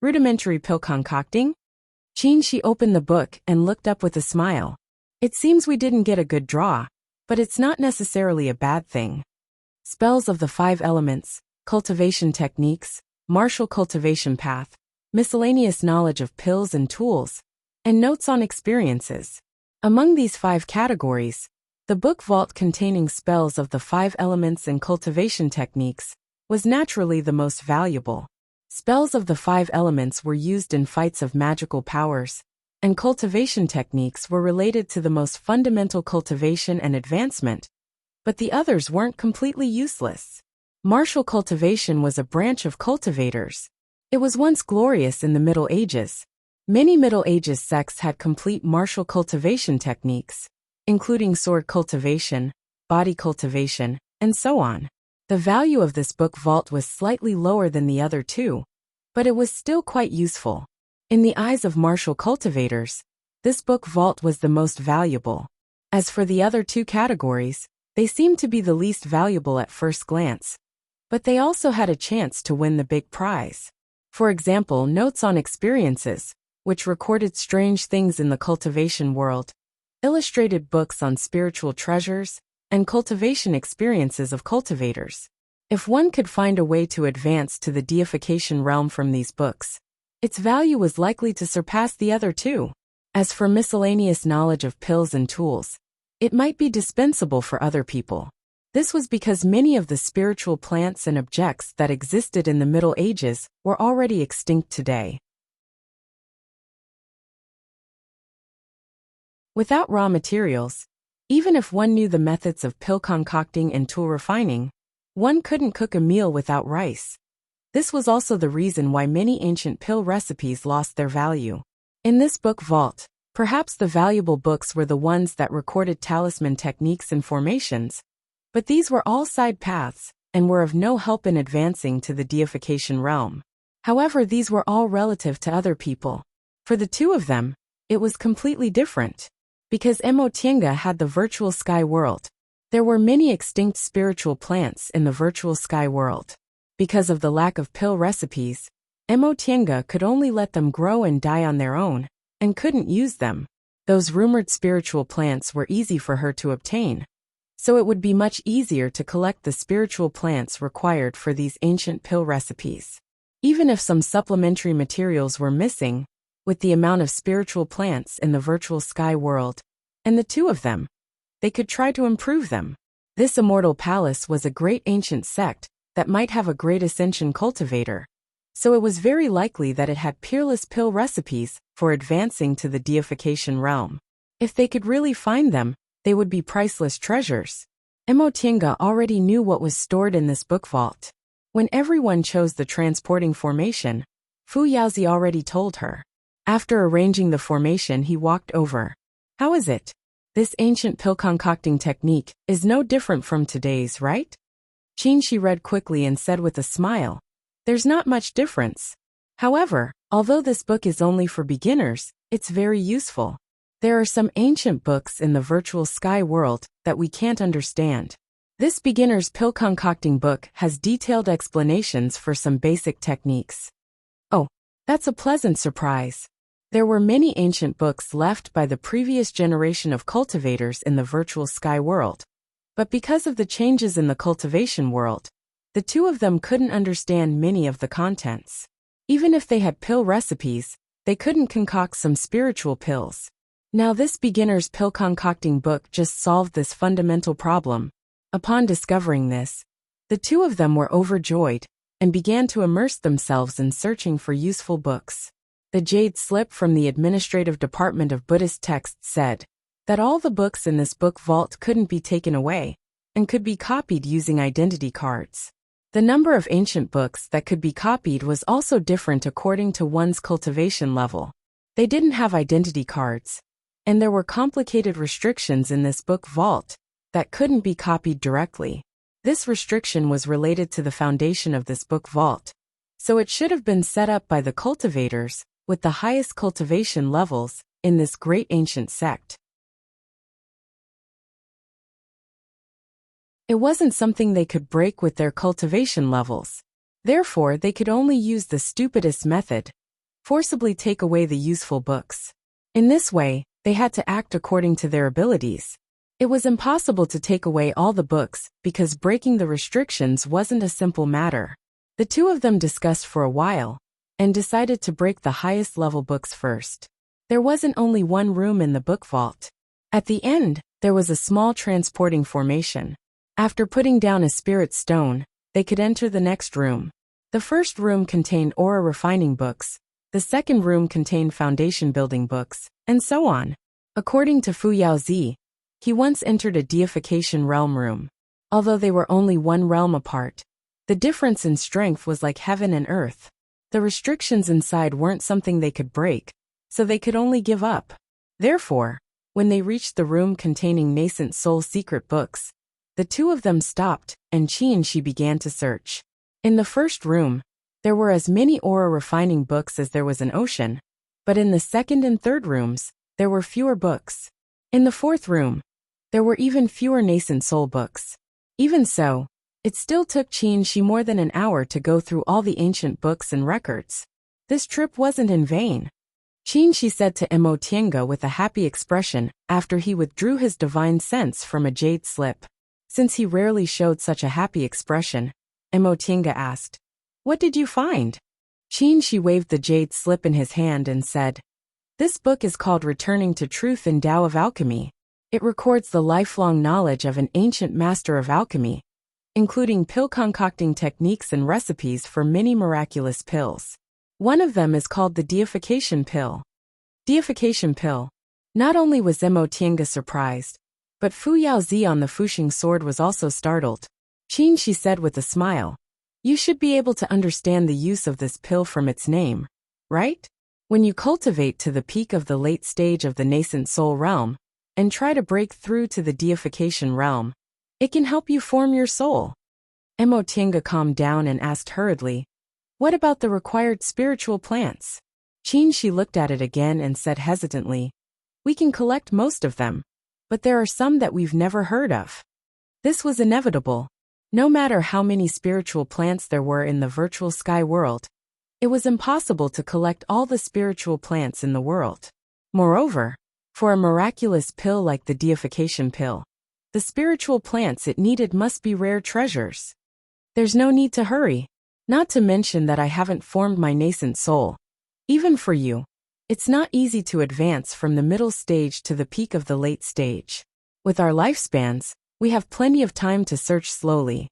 S2: Rudimentary pill concocting? Qinshi opened the book and looked up with a smile. It seems we didn't get a good draw, but it's not necessarily a bad thing. Spells of the 5 elements, cultivation techniques, martial cultivation path, miscellaneous knowledge of pills and tools, and notes on experiences. Among these 5 categories, the book vault containing spells of the 5 elements and cultivation techniques was naturally the most valuable. Spells of the 5 elements were used in fights of magical powers, and cultivation techniques were related to the most fundamental cultivation and advancement, but the others weren't completely useless. Martial cultivation was a branch of cultivators. It was once glorious in the Middle Ages. Many Middle Ages sects had complete martial cultivation techniques, including sword cultivation, body cultivation, and so on. The value of this book vault was slightly lower than the other 2, but it was still quite useful. In the eyes of martial cultivators, this book vault was the most valuable. As for the other 2 categories, they seemed to be the least valuable at first glance, but they also had a chance to win the big prize. For example, notes on experiences, which recorded strange things in the cultivation world, illustrated books on spiritual treasures, and cultivation experiences of cultivators. If one could find a way to advance to the deification realm from these books, its value was likely to surpass the other 2. As for miscellaneous knowledge of pills and tools, it might be dispensable for other people. This was because many of the spiritual plants and objects that existed in the Middle Ages were already extinct today. Without raw materials, even if one knew the methods of pill concocting and tool refining, one couldn't cook a meal without rice. This was also the reason why many ancient pill recipes lost their value. In this book vault, perhaps the valuable books were the ones that recorded talisman techniques and formations, but these were all side paths and were of no help in advancing to the deification realm. However, these were all relative to other people. For the 2 of them, it was completely different. Because Emotienga had the virtual sky world, there were many extinct spiritual plants in the virtual sky world. Because of the lack of pill recipes, Emotienga could only let them grow and die on their own, and couldn't use them. Those rumored spiritual plants were easy for her to obtain, so it would be much easier to collect the spiritual plants required for these ancient pill recipes. Even if some supplementary materials were missing, with the amount of spiritual plants in the virtual sky world, and the 2 of them, they could try to improve them. This immortal palace was a great ancient sect that might have a great ascension cultivator, so it was very likely that it had peerless pill recipes for advancing to the deification realm. If they could really find them, they would be priceless treasures. Emotienga already knew what was stored in this book vault. When everyone chose the transporting formation, Fu Yaozi already told her. After arranging the formation, he walked over. How is it? This ancient pill concocting technique is no different from today's, right? Qinshi read quickly and said with a smile, there's not much difference. However, although this book is only for beginners, it's very useful. There are some ancient books in the virtual sky world that we can't understand. This beginner's pill concocting book has detailed explanations for some basic techniques. Oh, that's a pleasant surprise. There were many ancient books left by the previous generation of cultivators in the virtual sky world, but because of the changes in the cultivation world, the 2 of them couldn't understand many of the contents. Even if they had pill recipes, they couldn't concoct some spiritual pills. Now this beginner's pill concocting book just solved this fundamental problem. Upon discovering this, the 2 of them were overjoyed and began to immerse themselves in searching for useful books. The jade slip from the Administrative Department of Buddhist Texts said that all the books in this book vault couldn't be taken away and could be copied using identity cards. The number of ancient books that could be copied was also different according to one's cultivation level. They didn't have identity cards, and there were complicated restrictions in this book vault that couldn't be copied directly. This restriction was related to the foundation of this book vault, so it should have been set up by the cultivators with the highest cultivation levels in this great ancient sect. It wasn't something they could break with their cultivation levels. Therefore, they could only use the stupidest method, forcibly take away the useful books. In this way, they had to act according to their abilities. It was impossible to take away all the books because breaking the restrictions wasn't a simple matter. The two of them discussed for a while and decided to break the highest level books first. There wasn't only one room in the book vault. At the end, there was a small transporting formation. After putting down a spirit stone, they could enter the next room. The first room contained aura refining books, the second room contained foundation building books, and so on. According to Fu Yaozi, he once entered a deification realm room. Although they were only one realm apart, the difference in strength was like heaven and earth. The restrictions inside weren't something they could break, so they could only give up. Therefore, when they reached the room containing nascent soul secret books, the two of them stopped, and Qi and Shi began to search. In the first room, there were as many aura refining books as there was an ocean, but in the second and third rooms, there were fewer books. In the fourth room, there were even fewer nascent soul books. Even so, it still took Qi and Shi more than an hour to go through all the ancient books and records. This trip wasn't in vain. Qi and Shi said to Mo Tiange with a happy expression after he withdrew his divine sense from a jade slip. Since he rarely showed such a happy expression, Mo Tiange asked, "What did you find?" Qi and Shi waved the jade slip in his hand and said, "This book is called Returning to Truth in Tao of Alchemy. It records the lifelong knowledge of an ancient master of alchemy, including pill concocting techniques and recipes for many miraculous pills. One of them is called the deification pill." Deification pill. Not only was Mo Tiange surprised, but Fu Yaozi on the Fuxing sword was also startled. Qi and Shi said with a smile, "You should be able to understand the use of this pill from its name, right? When you cultivate to the peak of the late stage of the nascent soul realm, and try to break through to the deification realm, it can help you form your soul." Mo Tiange calmed down and asked hurriedly, "What about the required spiritual plants?" Qi and Shi looked at it again and said hesitantly, "We can collect most of them, but there are some that we've never heard of." This was inevitable. No matter how many spiritual plants there were in the virtual sky world, it was impossible to collect all the spiritual plants in the world. Moreover, for a miraculous pill like the deification pill, the spiritual plants it needed must be rare treasures. There's no need to hurry, not to mention that I haven't formed my nascent soul. Even for you, it's not easy to advance from the middle stage to the peak of the late stage. With our lifespans, we have plenty of time to search slowly.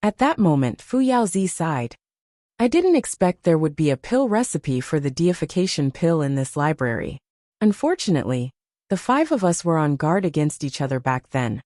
S2: At that moment, Fu Yaozi sighed. "I didn't expect there would be a pill recipe for the deification pill in this library. Unfortunately, the five of us were on guard against each other back then,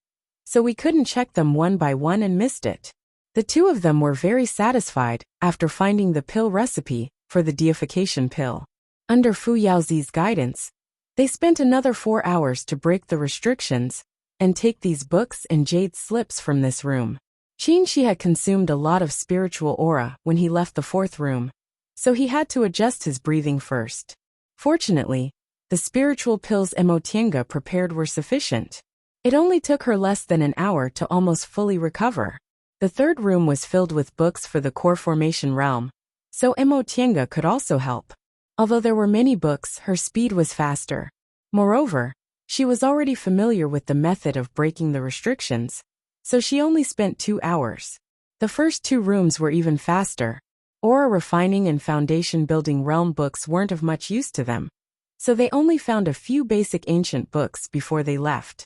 S2: so we couldn't check them one by one and missed it." The two of them were very satisfied after finding the pill recipe for the deification pill. Under Fu Yaozi's guidance, they spent another 4 hours to break the restrictions and take these books and jade slips from this room. Qi and Shi had consumed a lot of spiritual aura when he left the fourth room, so he had to adjust his breathing first. Fortunately, the spiritual pills Mo Tiange prepared were sufficient. It only took her less than an hour to almost fully recover. The third room was filled with books for the core formation realm, so Mo Tiange could also help. Although there were many books, her speed was faster. Moreover, she was already familiar with the method of breaking the restrictions, so she only spent 2 hours. The first 2 rooms were even faster. Aura refining and foundation building realm books weren't of much use to them, so they only found a few basic ancient books before they left.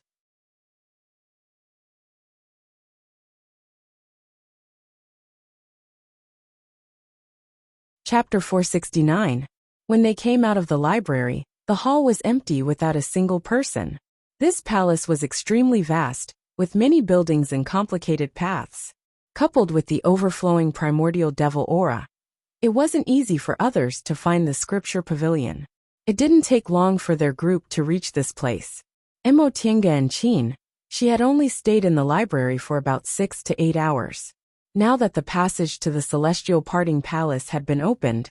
S2: Chapter 469. When they came out of the library, the hall was empty without a single person. This palace was extremely vast, with many buildings and complicated paths. Coupled with the overflowing primordial devil aura, it wasn't easy for others to find the scripture pavilion. It didn't take long for their group to reach this place. Emotienga and Qin, she had only stayed in the library for about 6 to 8 hours. Now that the passage to the celestial parting palace had been opened,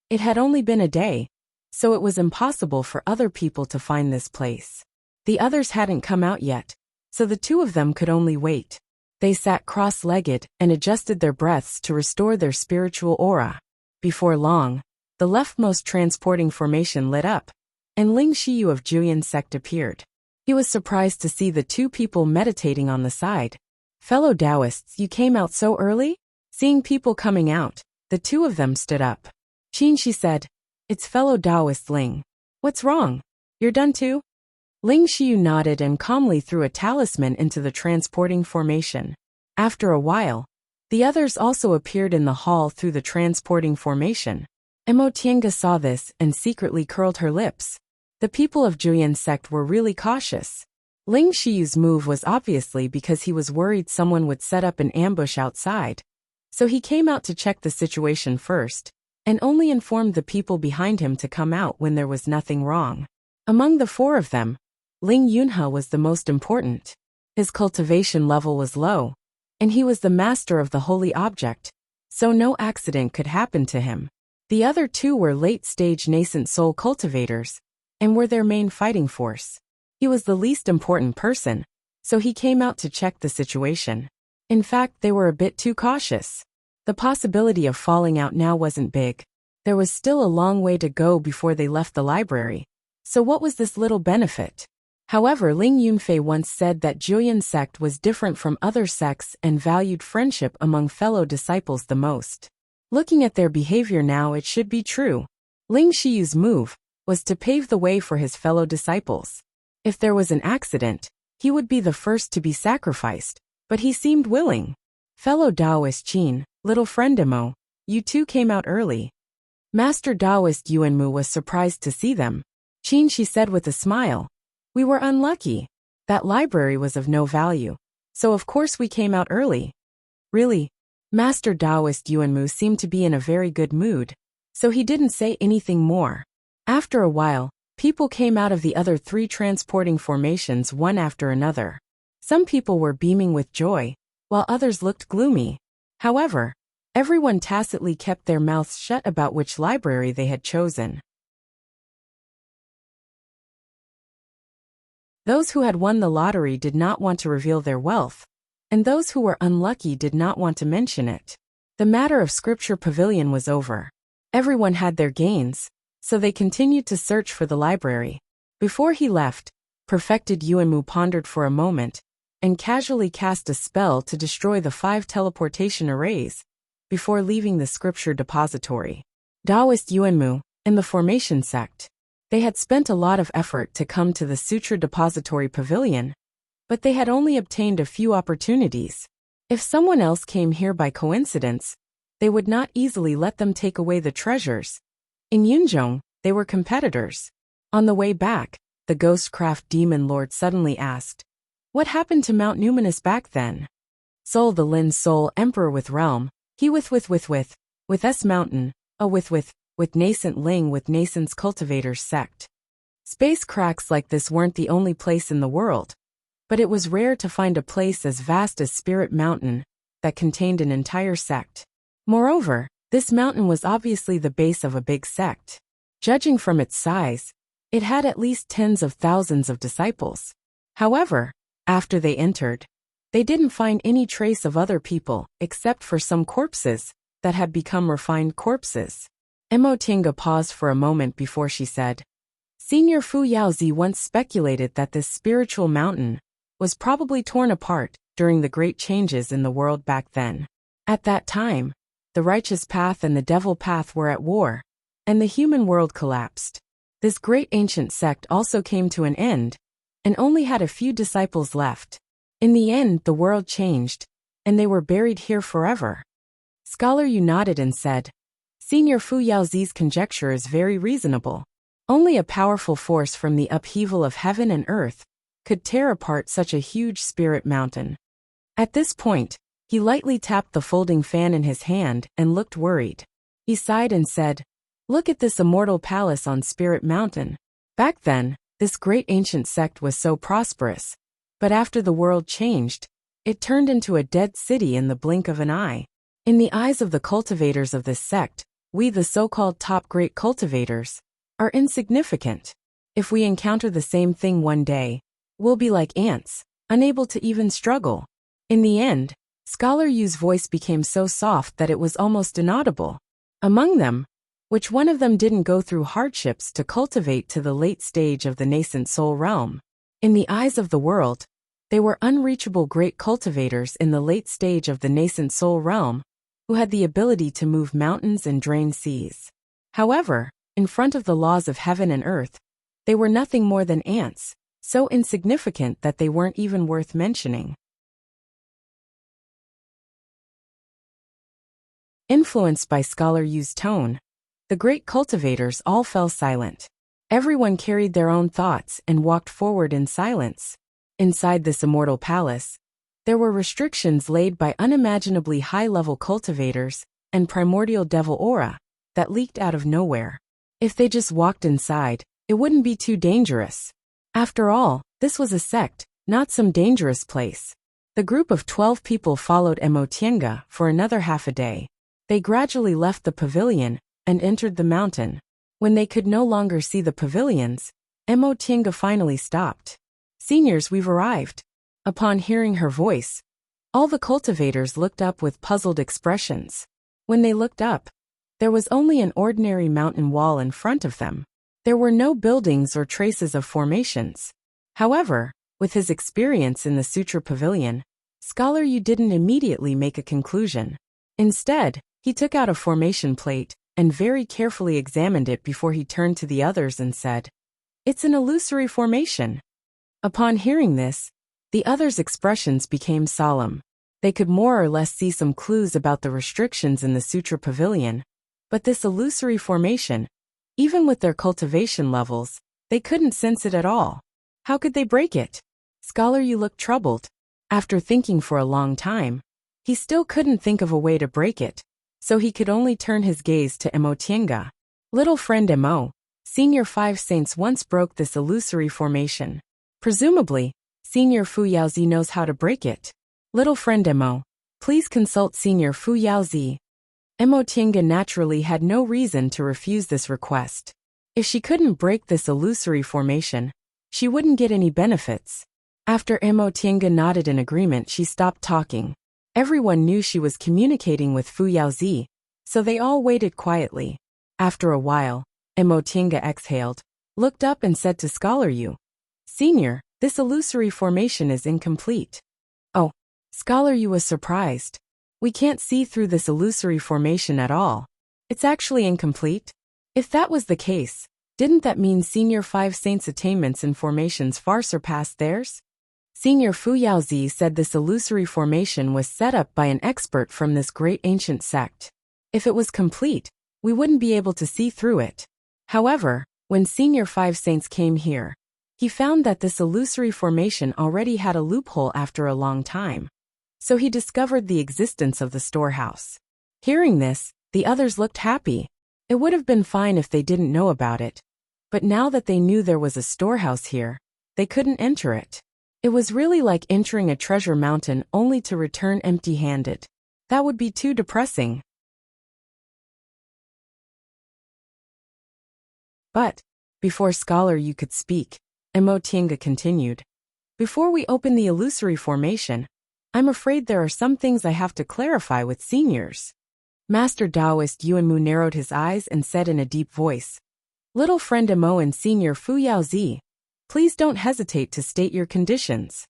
S2: it had only been a day, so it was impossible for other people to find this place. The others hadn't come out yet, so the two of them could only wait. They sat cross-legged and adjusted their breaths to restore their spiritual aura. Before long, the leftmost transporting formation lit up, and Ling Xiyu of Juyan sect appeared. He was surprised to see the two people meditating on the side. Fellow Taoists, you came out so early? Seeing people coming out, the two of them stood up. Qin, she said, it's fellow Taoist Ling. What's wrong? You're done too? Ling Xiyu nodded and calmly threw a talisman into the transporting formation. After a while, the others also appeared in the hall through the transporting formation. Emotienga saw this and secretly curled her lips. The people of Juyan sect were really cautious. Ling Xiyu's move was obviously because he was worried someone would set up an ambush outside. So he came out to check the situation first, and only informed the people behind him to come out when there was nothing wrong. Among the four of them, Ling Yunhe was the most important. His cultivation level was low, and he was the master of the holy object, so no accident could happen to him. The other two were late-stage nascent soul cultivators, and were their main fighting force. He was the least important person, so he came out to check the situation. In fact, they were a bit too cautious. The possibility of falling out now wasn't big. There was still a long way to go before they left the library, so what was this little benefit? However, Ling Yunfei once said that Juyan sect was different from other sects and valued friendship among fellow disciples the most. Looking at their behavior now, it should be true. Ling Xiyu's move was to pave the way for his fellow disciples. If there was an accident, he would be the first to be sacrificed, but he seemed willing. Fellow Taoist Qin, little friend Emo, you two came out early. Master Taoist Yuanmu was surprised to see them. Qin, she said with a smile. We were unlucky. That library was of no value, so of course we came out early. Really? Master Taoist Yuanmu seemed to be in a very good mood, so he didn't say anything more. After a while, people came out of the other three transporting formations one after another. Some people were beaming with joy, while others looked gloomy. However, everyone tacitly kept their mouths shut about which library they had chosen. Those who had won the lottery did not want to reveal their wealth, and those who were unlucky did not want to mention it. The matter of Scripture Pavilion was over. Everyone had their gains, so they continued to search for the library. Before he left, Perfected Yuanmu pondered for a moment, and casually cast a spell to destroy the 5 teleportation arrays, before leaving the Scripture Depository. Taoist Yuanmu, in the Formation sect. They had spent a lot of effort to come to the Sutra Depository Pavilion, but they had only obtained a few opportunities. If someone else came here by coincidence, they would not easily let them take away the treasures. In Yunzhong, they were competitors. On the way back, the Ghostcraft Demon Lord suddenly asked, what happened to Mount Numinous back then? Sol the Lin Sol Emperor with Realm, he with S Mountain, with nascent Ling with nascent's cultivators sect. Space cracks like this weren't the only place in the world, but it was rare to find a place as vast as Spirit Mountain that contained an entire sect. Moreover, this mountain was obviously the base of a big sect. Judging from its size, it had at least tens of thousands of disciples. However, after they entered, they didn't find any trace of other people except for some corpses that had become refined corpses. Emotinga paused for a moment before she said, Senior Fu Yaozi once speculated that this spiritual mountain was probably torn apart during the great changes in the world back then. At that time, the righteous path and the devil path were at war, and the human world collapsed. This great ancient sect also came to an end, and only had a few disciples left. In the end, the world changed, and they were buried here forever. Scholar Yu nodded and said, Senior Fu Yaozi's conjecture is very reasonable. Only a powerful force from the upheaval of heaven and earth could tear apart such a huge spirit mountain. At this point, he lightly tapped the folding fan in his hand and looked worried. He sighed and said, "Look at this immortal palace on Spirit Mountain." Back then, this great ancient sect was so prosperous. But after the world changed, it turned into a dead city in the blink of an eye. In the eyes of the cultivators of this sect, we, the so-called top great cultivators, are insignificant. If we encounter the same thing one day, we'll be like ants, unable to even struggle. In the end, Scholar Yu's voice became so soft that it was almost inaudible. Among them, which one of them didn't go through hardships to cultivate to the late stage of the nascent soul realm? In the eyes of the world, they were unreachable great cultivators in the late stage of the nascent soul realm, who had the ability to move mountains and drain seas. However, in front of the laws of heaven and earth, they were nothing more than ants, so insignificant that they weren't even worth mentioning. Influenced by Scholar Yu's tone, the great cultivators all fell silent. Everyone carried their own thoughts and walked forward in silence. Inside this immortal palace, there were restrictions laid by unimaginably high-level cultivators and primordial devil aura that leaked out of nowhere. If they just walked inside, it wouldn't be too dangerous. After all, this was a sect, not some dangerous place. The group of 12 people followed Emotienga for another half a day. They gradually left the pavilion and entered the mountain. When they could no longer see the pavilions, Emotienga finally stopped. "Seniors, we've arrived." Upon hearing her voice, all the cultivators looked up with puzzled expressions. When they looked up, there was only an ordinary mountain wall in front of them. There were no buildings or traces of formations. However, with his experience in the Sutra Pavilion, Scholar Yu didn't immediately make a conclusion. Instead, he took out a formation plate and very carefully examined it before he turned to the others and said, "It's an illusory formation." Upon hearing this, the others' expressions became solemn. They could more or less see some clues about the restrictions in the Sutra Pavilion, but this illusory formation, even with their cultivation levels, they couldn't sense it at all. How could they break it? Scholar Yu looked troubled. After thinking for a long time, he still couldn't think of a way to break it, so he could only turn his gaze to Emotienga. "Little friend Emo, Senior 5 Saints once broke this illusory formation. Presumably, Senior Fu Yaozi knows how to break it. Little friend Emo, please consult Senior Fu Yaozi." Emotienga naturally had no reason to refuse this request. If she couldn't break this illusory formation, she wouldn't get any benefits. After Emotienga nodded in agreement, she stopped talking. Everyone knew she was communicating with Fu Yaozi, so they all waited quietly. After a while, Emotienga exhaled, looked up and said to Scholar Yu, "Senior, this illusory formation is incomplete." "Oh." Scholar Yu was surprised. "We can't see through this illusory formation at all. It's actually incomplete?" If that was the case, didn't that mean Senior 5 Saints' attainments in formations far surpassed theirs? Senior Fu Yaozi said this illusory formation was set up by an expert from this great ancient sect. If it was complete, we wouldn't be able to see through it. However, when Senior 5 Saints came here, he found that this illusory formation already had a loophole after a long time. So he discovered the existence of the storehouse. Hearing this, the others looked happy. It would have been fine if they didn't know about it. But now that they knew there was a storehouse here, they couldn't enter it. It was really like entering a treasure mountain only to return empty-handed. That would be too depressing. But, before Scholar Yu could speak, Emotienga continued. "Before we open the illusory formation, I'm afraid there are some things I have to clarify with seniors." Master Taoist Yuanmu narrowed his eyes and said in a deep voice, "Little friend Emo and Senior Fu Yaozi, please don't hesitate to state your conditions."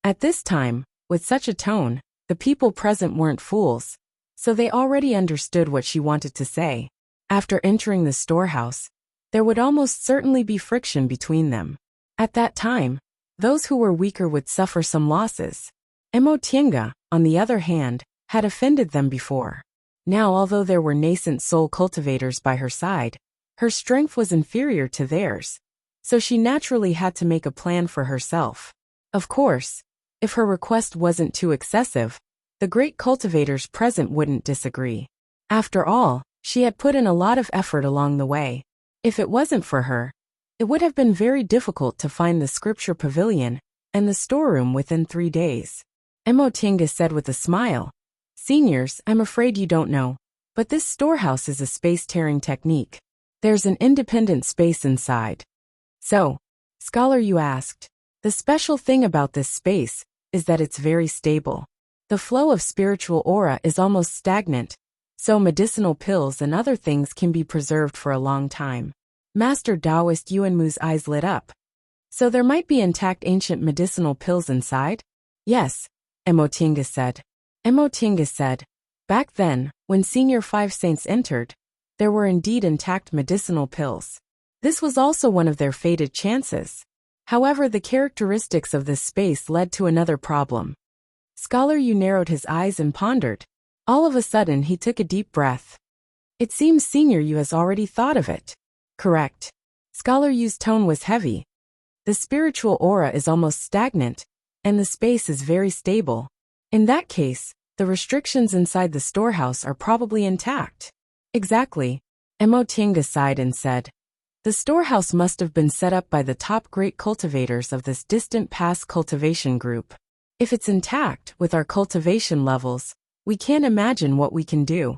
S2: At this time, with such a tone, the people present weren't fools, so they already understood what she wanted to say. After entering the storehouse, there would almost certainly be friction between them. At that time, those who were weaker would suffer some losses. Emotienga, on the other hand, had offended them before. Now, although there were nascent soul cultivators by her side, her strength was inferior to theirs, so she naturally had to make a plan for herself. Of course, if her request wasn't too excessive, the great cultivators present wouldn't disagree. After all, she had put in a lot of effort along the way. If it wasn't for her, it would have been very difficult to find the scripture pavilion and the storeroom within 3 days. Emotinga said with a smile, "Seniors, I'm afraid you don't know, but this storehouse is a space-tearing technique. There's an independent space inside." "So, scholar," you asked. "The special thing about this space is that it's very stable. The flow of spiritual aura is almost stagnant, so medicinal pills and other things can be preserved for a long time." Master Taoist Yuanmu's eyes lit up. "So there might be intact ancient medicinal pills inside?" "Yes," Emotinga said. Emotinga said, "Back then, when Senior 5 Saints entered, there were indeed intact medicinal pills. This was also one of their fated chances. However, the characteristics of this space led to another problem." Scholar Yu narrowed his eyes and pondered. All of a sudden, he took a deep breath. "It seems Senior Yu has already thought of it." "Correct." Scholar Yu's tone was heavy. "The spiritual aura is almost stagnant, and the space is very stable. In that case, the restrictions inside the storehouse are probably intact." "Exactly." Emotinga sighed and said, "The storehouse must have been set up by the top great cultivators of this distant past cultivation group. If it's intact with our cultivation levels, we can't imagine what we can do."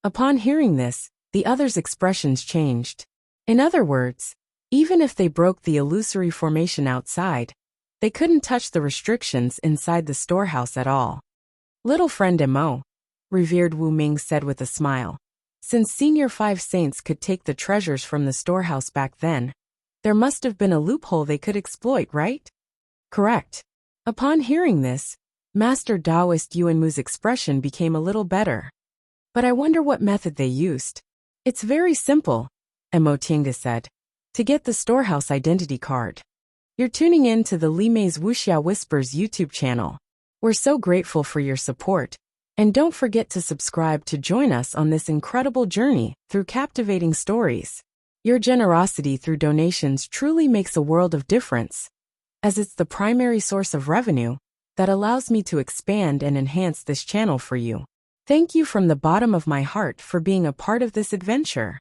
S2: Upon hearing this, the others' expressions changed. In other words, even if they broke the illusory formation outside, they couldn't touch the restrictions inside the storehouse at all. "Little friend Emo," revered Wu Ming said with a smile, "since Senior 5 Saints could take the treasures from the storehouse back then, there must have been a loophole they could exploit, right?" "Correct." Upon hearing this, Master Taoist Yuanmu's expression became a little better. "But I wonder what method they used." "It's very simple," Emotinga said. "To get the storehouse identity card. You're tuning in to the Li Mei's Wuxia Whispers YouTube channel. We're so grateful for your support, and don't forget to subscribe to join us on this incredible journey through captivating stories. Your generosity through donations truly makes a world of difference, as it's the primary source of revenue that allows me to expand and enhance this channel for you. Thank you from the bottom of my heart for being a part of this adventure."